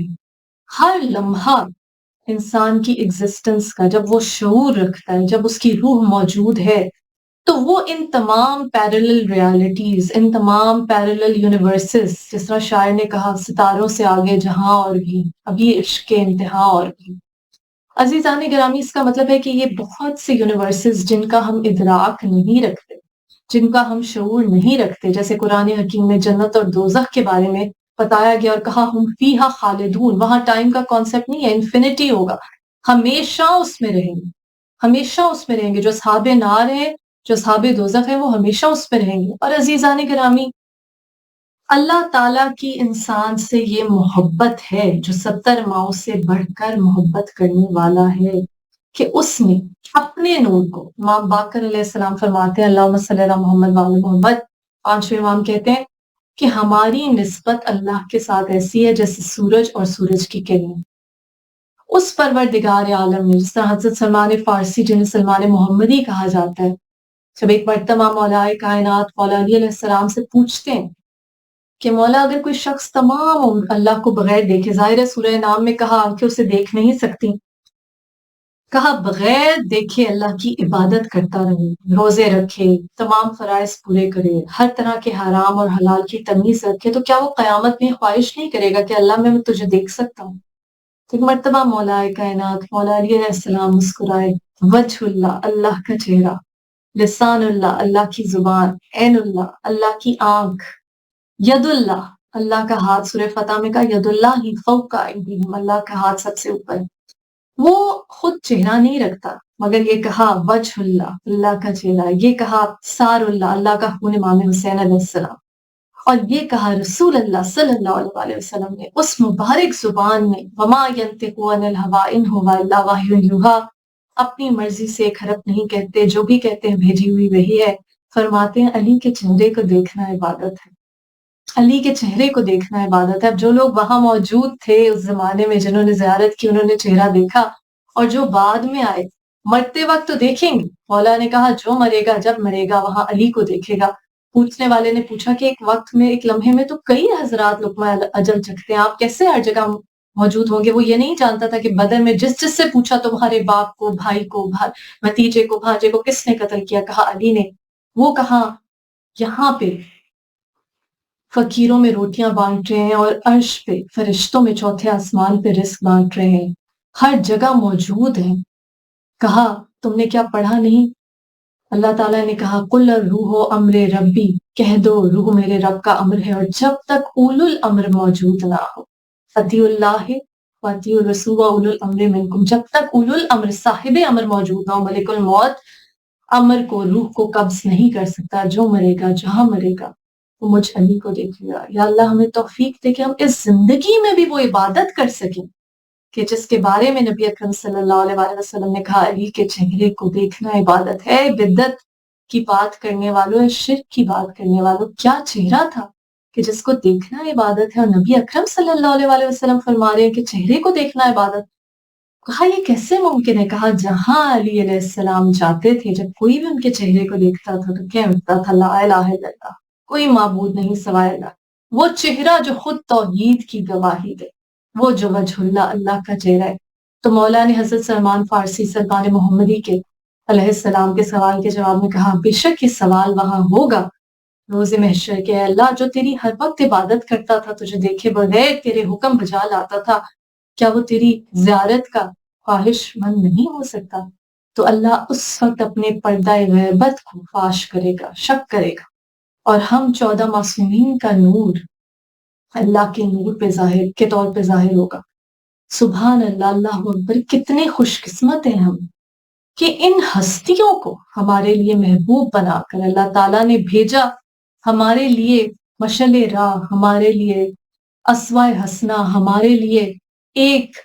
ہر لمحہ انسان کی ایگزسٹنس کا جب وہ شعور رکھتا ہے، جب اس کی روح موجود ہے، تو وہ ان تمام پیرلل ریالٹیز، ان تمام پیرلل یونیورسز، جس طرح شاعر نے کہا ستاروں سے آگے جہاں اور بھی، ابھی عشق کے انتہا اور بھی۔ عزیزان گرامی، اس کا مطلب ہے کہ یہ بہت سے یونیورسز جن کا ہم ادراک نہیں رکھتے، جن کا ہم شعور نہیں رکھتے. جیسے قرآن حکیم میں جنت اور دوزخ کے بارے میں بتایا گیا اور کہا ہم فیہا خالدون. وہاں ٹائم کا کانسیپٹ نہیں ہے، انفینٹی ہوگا، ہمیشہ اس میں رہیں گے، ہمیشہ اس میں رہیں گے. جو اصحاب نار ہیں، جو اصحاب دوزخ ہیں، وہ ہمیشہ اس میں رہیں گے. اور عزیزان گرامی، اللہ تعالیٰ کی انسان سے یہ محبت ہے جو 70 ماؤں سے بڑھ کر محبت کرنے والا ہے کہ اس نے اپنے نور کو، امام باقر علیہ السلام فرماتے ہیں اللہم صلی علی محمد وعلی محمد، پانچویں امام کہتے ہیں کہ ہماری نسبت اللہ کے ساتھ ایسی ہے جیسے سورج اور سورج کی کرنیں. اس پروردگار عالم نے، جس طرح حضرت سلمان فارسی جنہیں سلمان محمدی کہا جاتا ہے، جب ایک مرتبہ مولا کائنات مولا علی علیہ السلام سے پوچھتے ہیں کہ مولا اگر کوئی شخص تمام عمر اللہ کو بغیر دیکھے، ظاہر ہے سورہ نام میں کہا آنکھیں اسے دیکھ نہیں سکتی، کہا بغیر دیکھے اللہ کی عبادت کرتا رہے، روزے رکھے، تمام فرائض پورے کرے، ہر طرح کے حرام اور حلال کی تمیز رکھے، تو کیا وہ قیامت میں خواہش نہیں کرے گا کہ اللہ میں تجھے دیکھ سکتا ہوں؟ تو ایک مرتبہ مولا کائنات مولا علی علیہ السلام مسکرائے، وجہ اللہ، اللہ کا چہرہ، لسان اللہ، اللہ کی زبان، عین اللہ، اللہ کی آنکھ، ید اللہ، اللہ کا ہاتھ. سورہ فتح میں کہا ید اللہ فوق ایدیہم، اللہ کا ہاتھ سب سے اوپر. وہ خود چہرہ نہیں رکھتا مگر یہ کہا وجہ اللہ، اللہ کا چہرہ، یہ کہا سار اللہ، اللہ کا خون امام حسین علیہ السلام، اور یہ کہا رسول اللہ صلی اللہ علیہ وسلم نے اس مبارک زبان میں وما ینطق عن الہوی ان هو الا وحی یوحی، اپنی مرضی سے ایک حرف نہیں کہتے، جو بھی کہتے ہیں بھیجی ہوئی وہی ہے. فرماتے ہیں علی کے چہرے کو دیکھنا عبادت ہے، علی کے چہرے کو دیکھنا عبادت ہے. اب جو لوگ وہاں موجود تھے اس زمانے میں، جنہوں نے زیارت کی، انہوں نے چہرہ دیکھا، اور جو بعد میں آئے مرتے وقت تو دیکھیں گے. مولا نے کہا جو مرے گا، جب مرے گا وہاں علی کو دیکھے گا. پوچھنے والے نے پوچھا کہ ایک وقت میں، ایک لمحے میں تو کئی حضرات لقمہ اجل چکھتے ہیں، آپ کیسے ہر جگہ موجود ہوں گے؟ وہ یہ نہیں جانتا تھا کہ بدر میں جس جس سے پوچھا تمہارے باپ کو، بھائی کو، بھتیجے کو، بھانجے کو کس نے قتل کیا؟ کہا علی نے. وہ کہا یہاں پہ فقیروں میں روٹیاں بانٹ رہے ہیں، اور عرش پہ فرشتوں میں چوتھے آسمان پہ رزق بانٹ رہے ہیں، ہر جگہ موجود ہیں. کہا تم نے کیا پڑھا نہیں؟ اللہ تعالیٰ نے کہا قل الروح امر ربی، کہہ دو روح میرے رب کا امر ہے. اور جب تک اولو الامر موجود نہ ہو، اطیعوا اللہ واطیعوا الرسول واولو الامر منکم، جب تک اولو الامر صاحب امر موجود نہ ہو، ملک الموت امر کو، روح کو قبض نہیں کر سکتا. جو مرے گا، جہاں مرے گا، وہ مجھ علی کو دیکھ لیا. یا اللہ ہمیں توفیق دے کہ ہم اس زندگی میں بھی وہ عبادت کر سکیں کہ جس کے بارے میں نبی اکرم صلی اللہ علیہ وسلم نے کہا علی کے چہرے کو دیکھنا عبادت ہے. بدعت کی بات کرنے والوں، شرک کی بات کرنے والوں، کیا چہرہ تھا کہ جس کو دیکھنا عبادت ہے، اور نبی اکرم صلی اللہ علیہ وسلم فرما رہے ہیں کہ چہرے کو دیکھنا عبادت. کہا یہ کیسے ممکن ہے؟ کہا جہاں علی علیہ السلام جاتے تھے، جب کوئی بھی ان کے چہرے کو دیکھتا تھا تو کیا ہوتا تھا؟ لا الہ الا اللہ، کوئی معبود نہیں سوائے اللہ. وہ چہرہ جو خود توحید کی گواہی دے، وہ جو وجہ اللہ، اللہ کا چہرہ ہے. تو مولا نے حضرت سلمان فارسی سلمان محمدی کے علیہ السلام کے سوال کے جواب میں کہا بے شک یہ سوال وہاں ہوگا روز محشر کے، اے اللہ جو تیری ہر وقت عبادت کرتا تھا، تجھے دیکھے بغیر تیرے حکم بجا لاتا تھا، کیا وہ تیری زیارت کا خواہش مند نہیں ہو سکتا؟ تو اللہ اس وقت اپنے پردہ غیبت کو فاش کرے گا، شک کرے گا، اور ہم 14 معصومین کا نور اللہ کے نور پہ ظاہر کے طور پہ ظاہر ہوگا. سبحان اللہ، اللہ اکبر. کتنے خوش قسمت ہیں ہم کہ ان ہستیوں کو ہمارے لیے محبوب بنا کر اللہ تعالیٰ نے بھیجا، ہمارے لیے مشعل راہ، ہمارے لیے اسوہ حسنہ، ہمارے لیے ایک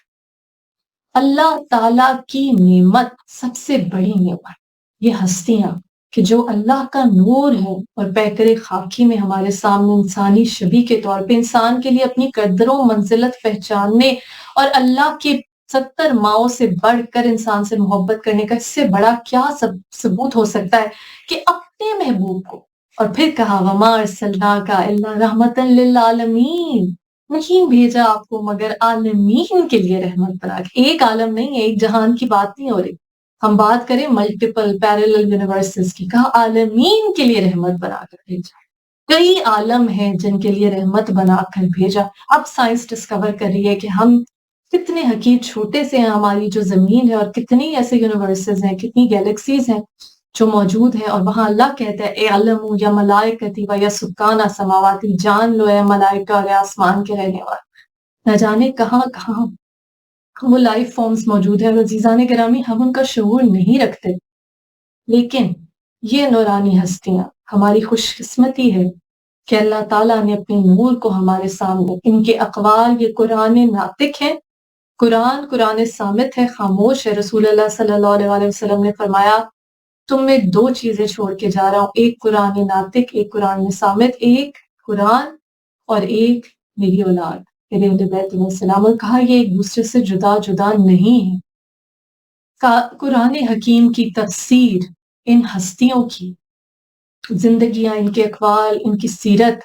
اللہ تعالیٰ کی نعمت، سب سے بڑی نعمت. یہ ہستیاں کہ جو اللہ کا نور ہے اور پیکر خاکی میں ہمارے سامنے انسانی شبیہ کے طور پہ انسان کے لیے اپنی قدر و منزلت پہچاننے اور اللہ کے 70 ماؤں سے بڑھ کر انسان سے محبت کرنے کا اس سے بڑا کیا ثبوت ہو سکتا ہے کہ اپنے محبوب کو. اور پھر کہا وما ارسلناک الا رحمتا للعالمین، نہیں بھیجا آپ کو مگر عالمین کے لیے رحمت بنا کے. ایک عالم نہیں ہے، ایک جہان کی بات نہیں ہو رہی. ہم بات کریں ملٹیپل پیرلل یونیورسز کی، کہا عالمین کے لیے رحمت بنا کر بھیجا. کئی عالم ہیں جن کے لیے رحمت بنا کر بھیجا. اب سائنس ڈسکور کر رہی ہے کہ ہم کتنے حقیر چھوٹے سے ہیں، ہماری جو زمین ہے، اور کتنی ایسے یونیورسز ہیں، کتنی گیلیکسیز ہیں جو موجود ہے، اور وہاں اللہ کہتا ہے اے علمو یا ملائکتی و یا سکانہ سماواتی، جان لو اے ملائکہ اور اے آسمان کے رہنے والے، نہ جانے کہاں کہاں وہ لائف فارمز موجود ہیں، اور عزیزان گرامی ہم ان کا شعور نہیں رکھتے، لیکن یہ نورانی ہستیاں ہماری خوش قسمتی ہے کہ اللہ تعالیٰ نے اپنے نور کو ہمارے سامنے، ان کے اقوال یہ قرآن ناطق ہیں، قرآن صامت ہے، خاموش ہے۔ رسول اللہ صلی اللہ علیہ وآلہ وسلم نے فرمایا تم میں دو چیزیں چھوڑ کے جا رہا ہوں، ایک قرآن ناطق، ایک قرآن صامت، ایک قرآن اور ایک میری اولاد، میرے اہل بیت علیہ السلام، اور کہا یہ ایک دوسرے سے جدا جدا نہیں ہے۔ قرآن حکیم کی تفسیر، ان ہستیوں کی زندگیاں، ان کے اقوال، ان کی سیرت،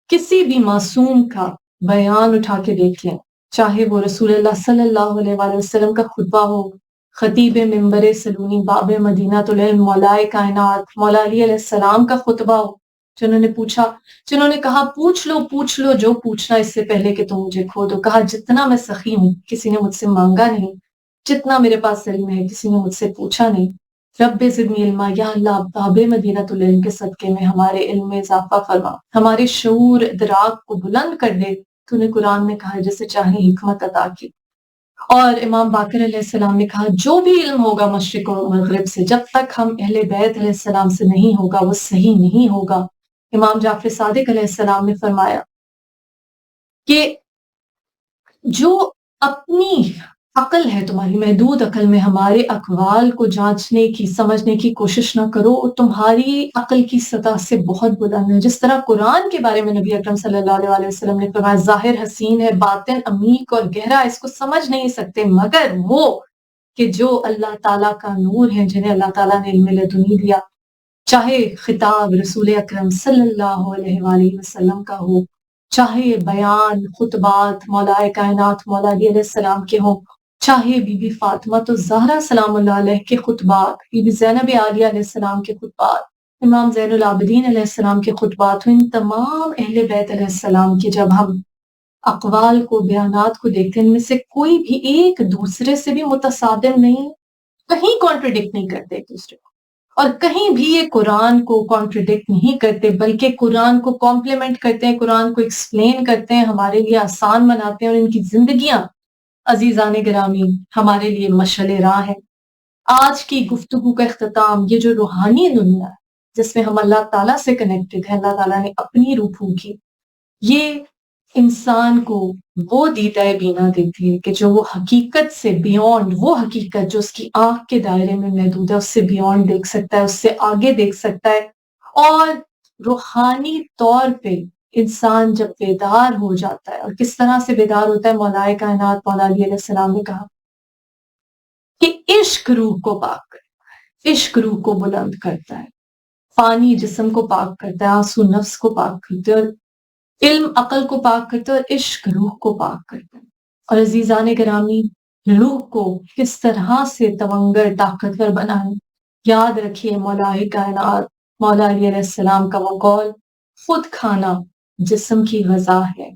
کسی بھی معصوم کا بیان اٹھا کے دیکھ لیں، چاہے وہ رسول اللہ صلی اللہ علیہ وآلہ وسلم کا خطبہ ہو، خطیب منبر سلونی، باب مدینہ العلم، مولائے کائنات مولا علی علیہ السلام کا خطبہ ہو، جنہوں نے کہا پوچھ لو جو پوچھنا اس سے پہلے کہ تم مجھے کھو دو، کہا جتنا میں سخی ہوں کسی نے مجھ سے مانگا نہیں، جتنا میرے پاس علم ہے کسی نے مجھ سے پوچھا نہیں، رب زدنی علما، یا اللہ باب مدینہ العلم کے صدقے میں ہمارے علم میں اضافہ فرما، ہمارے شعور ادراک کو بلند کر دے، تو نے قرآن میں کہا جسے چاہے حکمت عطا کی۔ اور امام باقر علیہ السلام نے کہا جو بھی علم ہوگا مشرق و مغرب سے، جب تک ہم اہل بیت علیہ السلام سے نہیں ہوگا وہ صحیح نہیں ہوگا۔ امام جعفر صادق علیہ السلام نے فرمایا کہ جو اپنی عقل ہے تمہاری محدود عقل میں ہمارے اقوال کو جانچنے کی، سمجھنے کی کوشش نہ کرو، اور تمہاری عقل کی سطح سے بہت بلند ہے۔ جس طرح قرآن کے بارے میں نبی اکرم صلی اللہ علیہ وسلم نے فرمایا ظاہر حسین ہے، باطن عمیق اور گہرا، اس کو سمجھ نہیں سکتے مگر وہ کہ جو اللہ تعالیٰ کا نور ہے، جنہیں اللہ تعالیٰ نے علم لدنی دیا، چاہے خطاب رسول اکرم صلی اللہ علیہ وآلہ وسلم کا ہو، چاہے بیان خطبات مولا کائنات مولا علی علیہ السلام کے ہوں، چاہے بی بی فاطمہ تو زہرا سلام اللہ علیہ کے خطبات، بی بی زینب عالیہ علیہ السلام کے خطبات، امام زین العابدین علیہ السلام کے خطبات، ان تمام اہل بیت علیہ السلام کے جب ہم اقوال کو، بیانات کو دیکھتے ہیں، ان میں سے کوئی بھی ایک دوسرے سے بھی متصادم نہیں، کہیں کانٹرڈکٹ نہیں کرتے ایک دوسرے کو، اور کہیں بھی یہ قرآن کو کانٹرڈکٹ نہیں کرتے، بلکہ قرآن کو کمپلیمنٹ کرتے ہیں، قرآن کو ایکسپلین کرتے ہیں، ہمارے لیے آسان بناتے ہیں، اور ان کی زندگیاں عزیزان گرامی ہمارے لیے مشعل راہ ہے۔ آج کی گفتگو کا اختتام یہ جو روحانی دنیا ہے جس میں ہم اللہ تعالیٰ سے کنیکٹڈ ہیں، اللہ تعالیٰ نے اپنی روح پھونکی، یہ انسان کو وہ دیدہ بینا دیتی ہے کہ جو وہ حقیقت سے بیونڈ، وہ حقیقت جو اس کی آنکھ کے دائرے میں محدود ہے، اس سے بیونڈ دیکھ سکتا ہے، اس سے آگے دیکھ سکتا ہے، اور روحانی طور پہ انسان جب بیدار ہو جاتا ہے، اور کس طرح سے بیدار ہوتا ہے، مولائے کائنات مولا علی علیہ السلام نے کہا کہ عشق روح کو پاک کرتا ہے، عشق روح کو بلند کرتا ہے، پانی جسم کو پاک کرتا ہے، آنسو نفس کو پاک کرتا ہے، اور علم عقل کو پاک کرتا ہے، اور عشق روح کو پاک کرتا ہے۔ اور عزیزان گرامی روح کو کس طرح سے تونگر طاقتور بنائیں، یاد رکھیے مولائے کائنات مولا علی علیہ السلام کا وہ قول، خود کھانا جسم کی غذا ہے،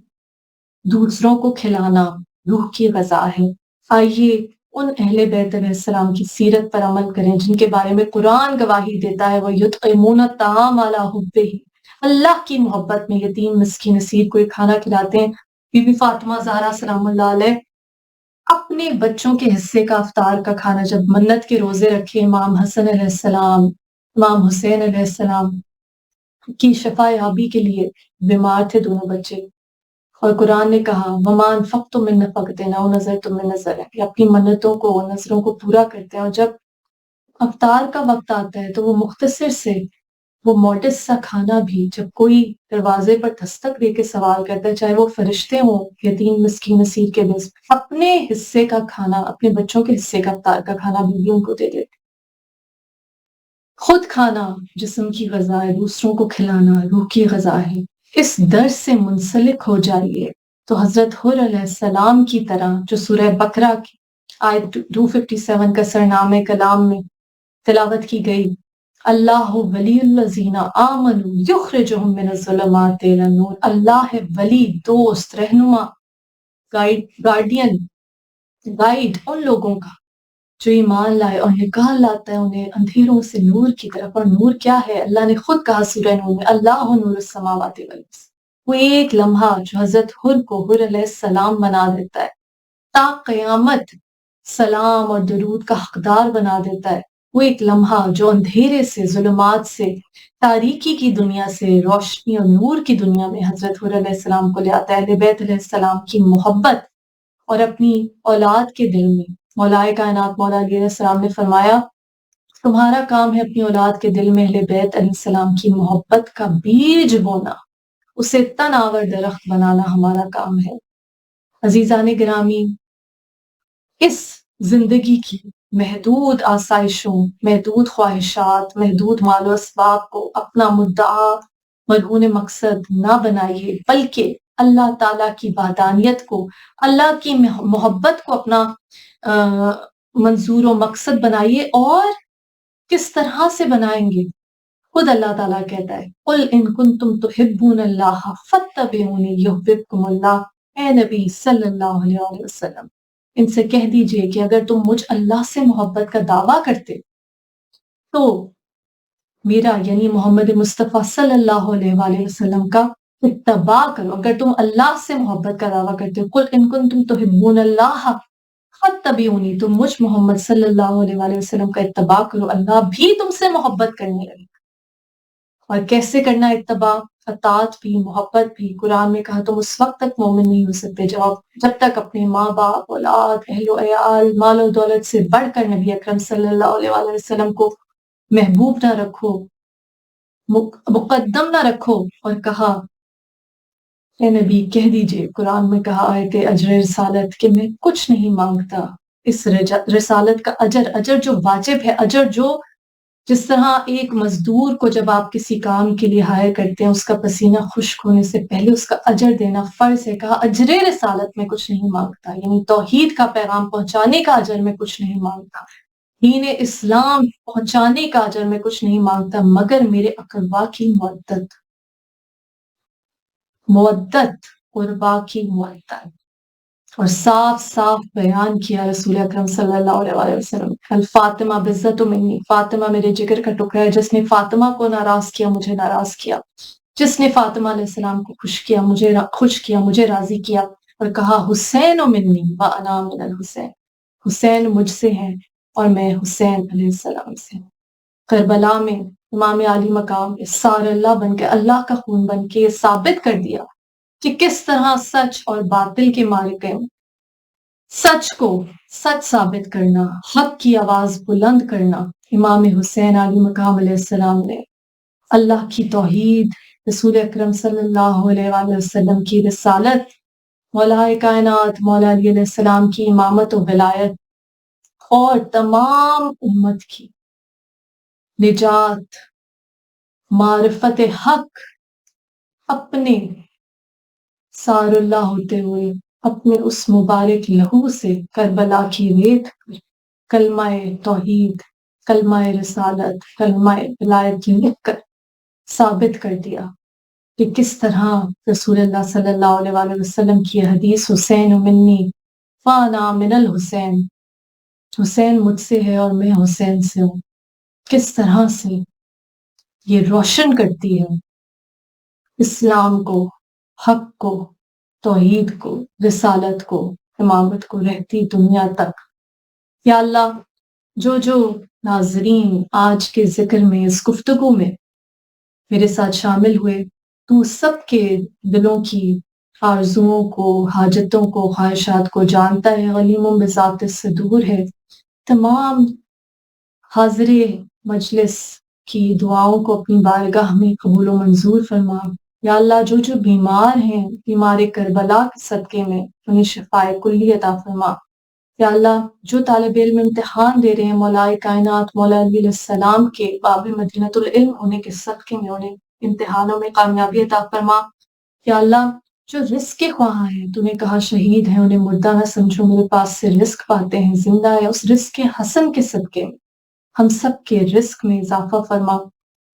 دوسروں کو کھلانا روح کی غذا ہے۔ آئیے ان اہل بیت علیہ السلام کی سیرت پر عمل کریں جن کے بارے میں قرآن گواہی دیتا ہے، وَيُطْعِمُونَ الطَّعَامَ عَلَىٰ حُبِّهِ، اللہ کی محبت میں یتیم مسکین اسیر کو کھانا کھلاتے ہیں۔ بی بی فاطمہ زہرا سلام اللہ علیہ اپنے بچوں کے حصے کا افطار کا کھانا جب منت کے روزے رکھے، امام حسن علیہ السلام، امام حسین علیہ السلام کی شفا یابی کے لیے بیمار تھے دونوں بچے، اور قرآن نے کہا وَمَا أَنفَقْتُم مِّن نَفَقَةٍ أَوْ نَذَرْتُم مِّن نَذْرٍ، کہ اپنی منتوں کو، نظروں کو پورا کرتے ہیں، اور جب افطار کا وقت آتا ہے تو وہ مختصر سے وہ موڈس سا کھانا بھی جب کوئی دروازے پر دستک دے کے سوال کرتا ہے، چاہے وہ فرشتے ہوں یتیم مسکین اسیر کے بیس، اپنے حصے کا کھانا، اپنے بچوں کے حصے کا افطار کا کھانا بھی ان کو دے دیتے۔ خود کھانا جسم کی غذا ہے، دوسروں کو کھلانا روح کی غذا ہے۔ اس درس سے منسلک ہو جائیے تو حضرت حر علیہ السلام کی طرح جو سورہ بقرہ کی آیت 257 کا سرنامہ کلام میں تلاوت کی گئی، اللہ ولی الذین آمنوا یخرجہم من الظلمات الی النور، اللہ ہے ولی، دوست، رہنما، گائیڈ ان لوگوں کا جو ایمان لائے اور نکال لاتا ہے انہیں اندھیروں سے نور کی طرف. اور نور کیا ہے؟ اللہ نے خود کہا سورہ نور میں، اللہ نور السماوات والارض. وہ ایک لمحہ جو حضرت حر کو حر علیہ السلام بنا دیتا ہے، تا قیامت سلام اور درود کا حقدار بنا دیتا ہے. وہ ایک لمحہ جو اندھیرے سے، ظلمات سے، تاریکی کی دنیا سے روشنی اور نور کی دنیا میں حضرت حر علیہ السلام کو لے آتا ہے. اہل بیت علیہ السلام کی محبت اور اپنی اولاد کے دل میں مولائے کائنات مولا علی علیہ السلام نے فرمایا، تمہارا کام ہے اپنی اولاد کے دل میں اہل بیت علیہ السلام کی محبت کا بیج بونا، اسے تن آور درخت بنانا ہمارا کام ہے. عزیزان گرامی، اس زندگی کی محدود آسائشوں، محدود خواہشات، محدود مال و اسباب کو اپنا مدعا مرہون مقصد نہ بنائیے، بلکہ اللہ تعالیٰ کی وحدانیت کو، اللہ کی محبت کو اپنا منظور و مقصد بنائیے. اور کس طرح سے بنائیں گے؟ خود اللہ تعالیٰ کہتا ہے، قُلْ إِن كُنتُمْ تُحِبُّونَ اللَّهَ فَاتَّبِعُونِي يُحْبِبْكُمُ اللَّهُ. اے نبی صلی اللہ علیہ وسلم، ان سے کہہ دیجئے کہ اگر تم مجھ اللہ سے محبت کا دعویٰ کرتے تو میرا یعنی محمد مصطفیٰ صلی اللہ علیہ وآلہ وسلم کا اتباع کرو. اگر تم اللہ سے محبت کا دعویٰ کرتے ہو، قُلْ إِن كُنتُمْ تُحِبُّونَ اللَّهَ فَاتَّبِعُونِي، تم مجھ محمد صلی اللہ علیہ وآلہ وسلم کا اتباع کرو، اللہ بھی تم سے محبت کرنے لگے. اور کیسے کرنا اتباع؟ اطاعت بھی، محبت بھی. قرآن میں کہا تم اس وقت تک مومن نہیں ہو سکتے جب تک اپنے ماں باپ، اولاد، اہل و عیال، مال و دولت سے بڑھ کر نبی اکرم صلی اللہ علیہ وآلہ وسلم کو محبوب نہ رکھو، مقدم نہ رکھو. اور کہا اے نبی کہہ دیجئے، قرآن میں کہا آیت اجر رسالت کہ میں کچھ نہیں مانگتا اس رسالت کا اجر جو واجب ہے، اجر جو جس طرح ایک مزدور کو جب آپ کسی کام کے لیے ہائر کرتے ہیں اس کا پسینہ خشک ہونے سے پہلے اس کا اجر دینا فرض ہے. کہا اجر رسالت میں کچھ نہیں مانگتا، یعنی توحید کا پیغام پہنچانے کا اجر میں کچھ نہیں مانگتا، دین اسلام پہنچانے کا اجر میں کچھ نہیں مانگتا، مگر میرے اقربا کی مودت قربا کی مودت. اور صاف صاف بیان کیا رسول اکرم صلی اللہ علیہ وآلہ وسلم، الفاطمہ بزت منی، فاطمہ میرے جگر کا ٹکڑا ہے. جس نے فاطمہ کو ناراض کیا مجھے ناراض کیا، جس نے فاطمہ علیہ السلام کو خوش کیا مجھے راضی کیا. اور کہا حسین منی وانا من الحسین، حسین مجھ سے ہیں اور میں حسین علیہ السلام سے. کربلا میں امام علی مقام سار اللہ بن کے، اللہ کا خون بن کے یہ ثابت کر دیا کہ کس طرح سچ اور باطل کے معرکے میں سچ کو سچ ثابت کرنا، حق کی آواز بلند کرنا. امام حسین علی مقام علیہ السلام نے اللہ کی توحید، رسول اکرم صلی اللہ علیہ وآلہ وسلم کی رسالت، مولا کائنات مولا علی علیہ السلام کی امامت و ولایت اور تمام امت کی نجات، معرفت حق اپنے سار اللہ ہوتے ہوئے اپنے اس مبارک لہو سے کربلا کی ریت پر کلمہ توحید، کلمہ رسالت، کلمہ ولایت لکھ کر ثابت کر دیا کہ کس طرح رسول اللہ صلی اللہ علیہ وآلہ وسلم کی حدیث حسین منی فانا من الحسین، حسین مجھ سے ہے اور میں حسین سے ہوں، کس طرح سے یہ روشن کرتی ہے اسلام کو، حق کو، توحید کو، رسالت کو، امامت کو رہتی دنیا تک. یا اللہ، جو ناظرین آج کے ذکر میں، اس گفتگو میں میرے ساتھ شامل ہوئے، تو سب کے دلوں کی آرزوؤں کو، حاجتوں کو، خواہشات کو جانتا ہے، علیم بذات الصدور ہے. تمام حاضر مجلس کی دعاؤں کو اپنی بارگاہ میں قبول و منظور فرما. یا اللہ، جو بیمار ہیں، بیمار کربلا کے صدقے میں انہیں شفائے کلی عطا فرما. یا اللہ، جو طالب علم امتحان دے رہے ہیں، مولا کائنات مولا علی علیہ السلام کے باب مدینۃ العلم ہونے کے صدقے میں انہیں امتحانوں میں کامیابی عطا فرما. یا اللہ، جو رزق کے خواہاں ہیں، تو نے کہا شہید ہیں انہیں مردہ نہ سمجھو، میرے پاس سے رزق پاتے ہیں، زندہ ہے، اس رزق کے حسن کے صدقے میں ہم سب کے رزق میں اضافہ فرما.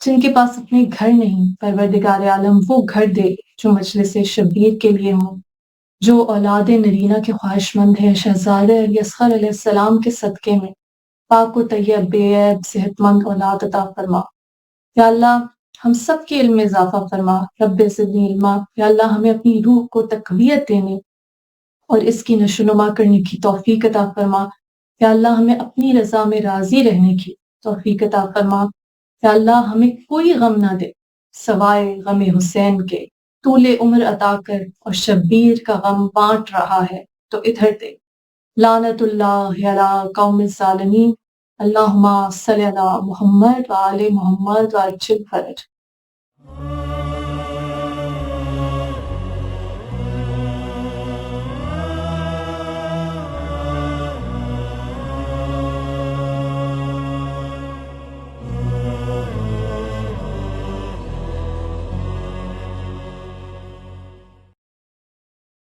جن کے پاس اپنے گھر نہیں، پروردگار عالم وہ گھر دے جو مجلس شبیر کے لیے ہوں. جو اولاد نرینہ کے خواہش مند ہیں، شہزادہ علی اصغر علیہ السلام کے صدقے میں پاک و طیب بے عیب صحت مند اولاد عطا فرما۔ یا اللہ ہم سب کے علم میں اضافہ فرما، رب زدنی علما۔ یا اللہ ہمیں اپنی روح کو تقویت دینے اور اس کی نشو نما کرنے کی توفیق عطا فرما۔ یا اللہ ہمیں اپنی رضا میں راضی رہنے کی توفیق عطا فرما۔ یا اللہ ہمیں کوئی غم نہ دے سوائے غم حسین کے، طول عمر عطا کر، اور شبیر کا غم بانٹ رہا ہے تو ادھر دے۔ لعنت اللہ علی قوم الظالمین۔ اللہم صلی علی محمد وآل محمد وعجل فرج۔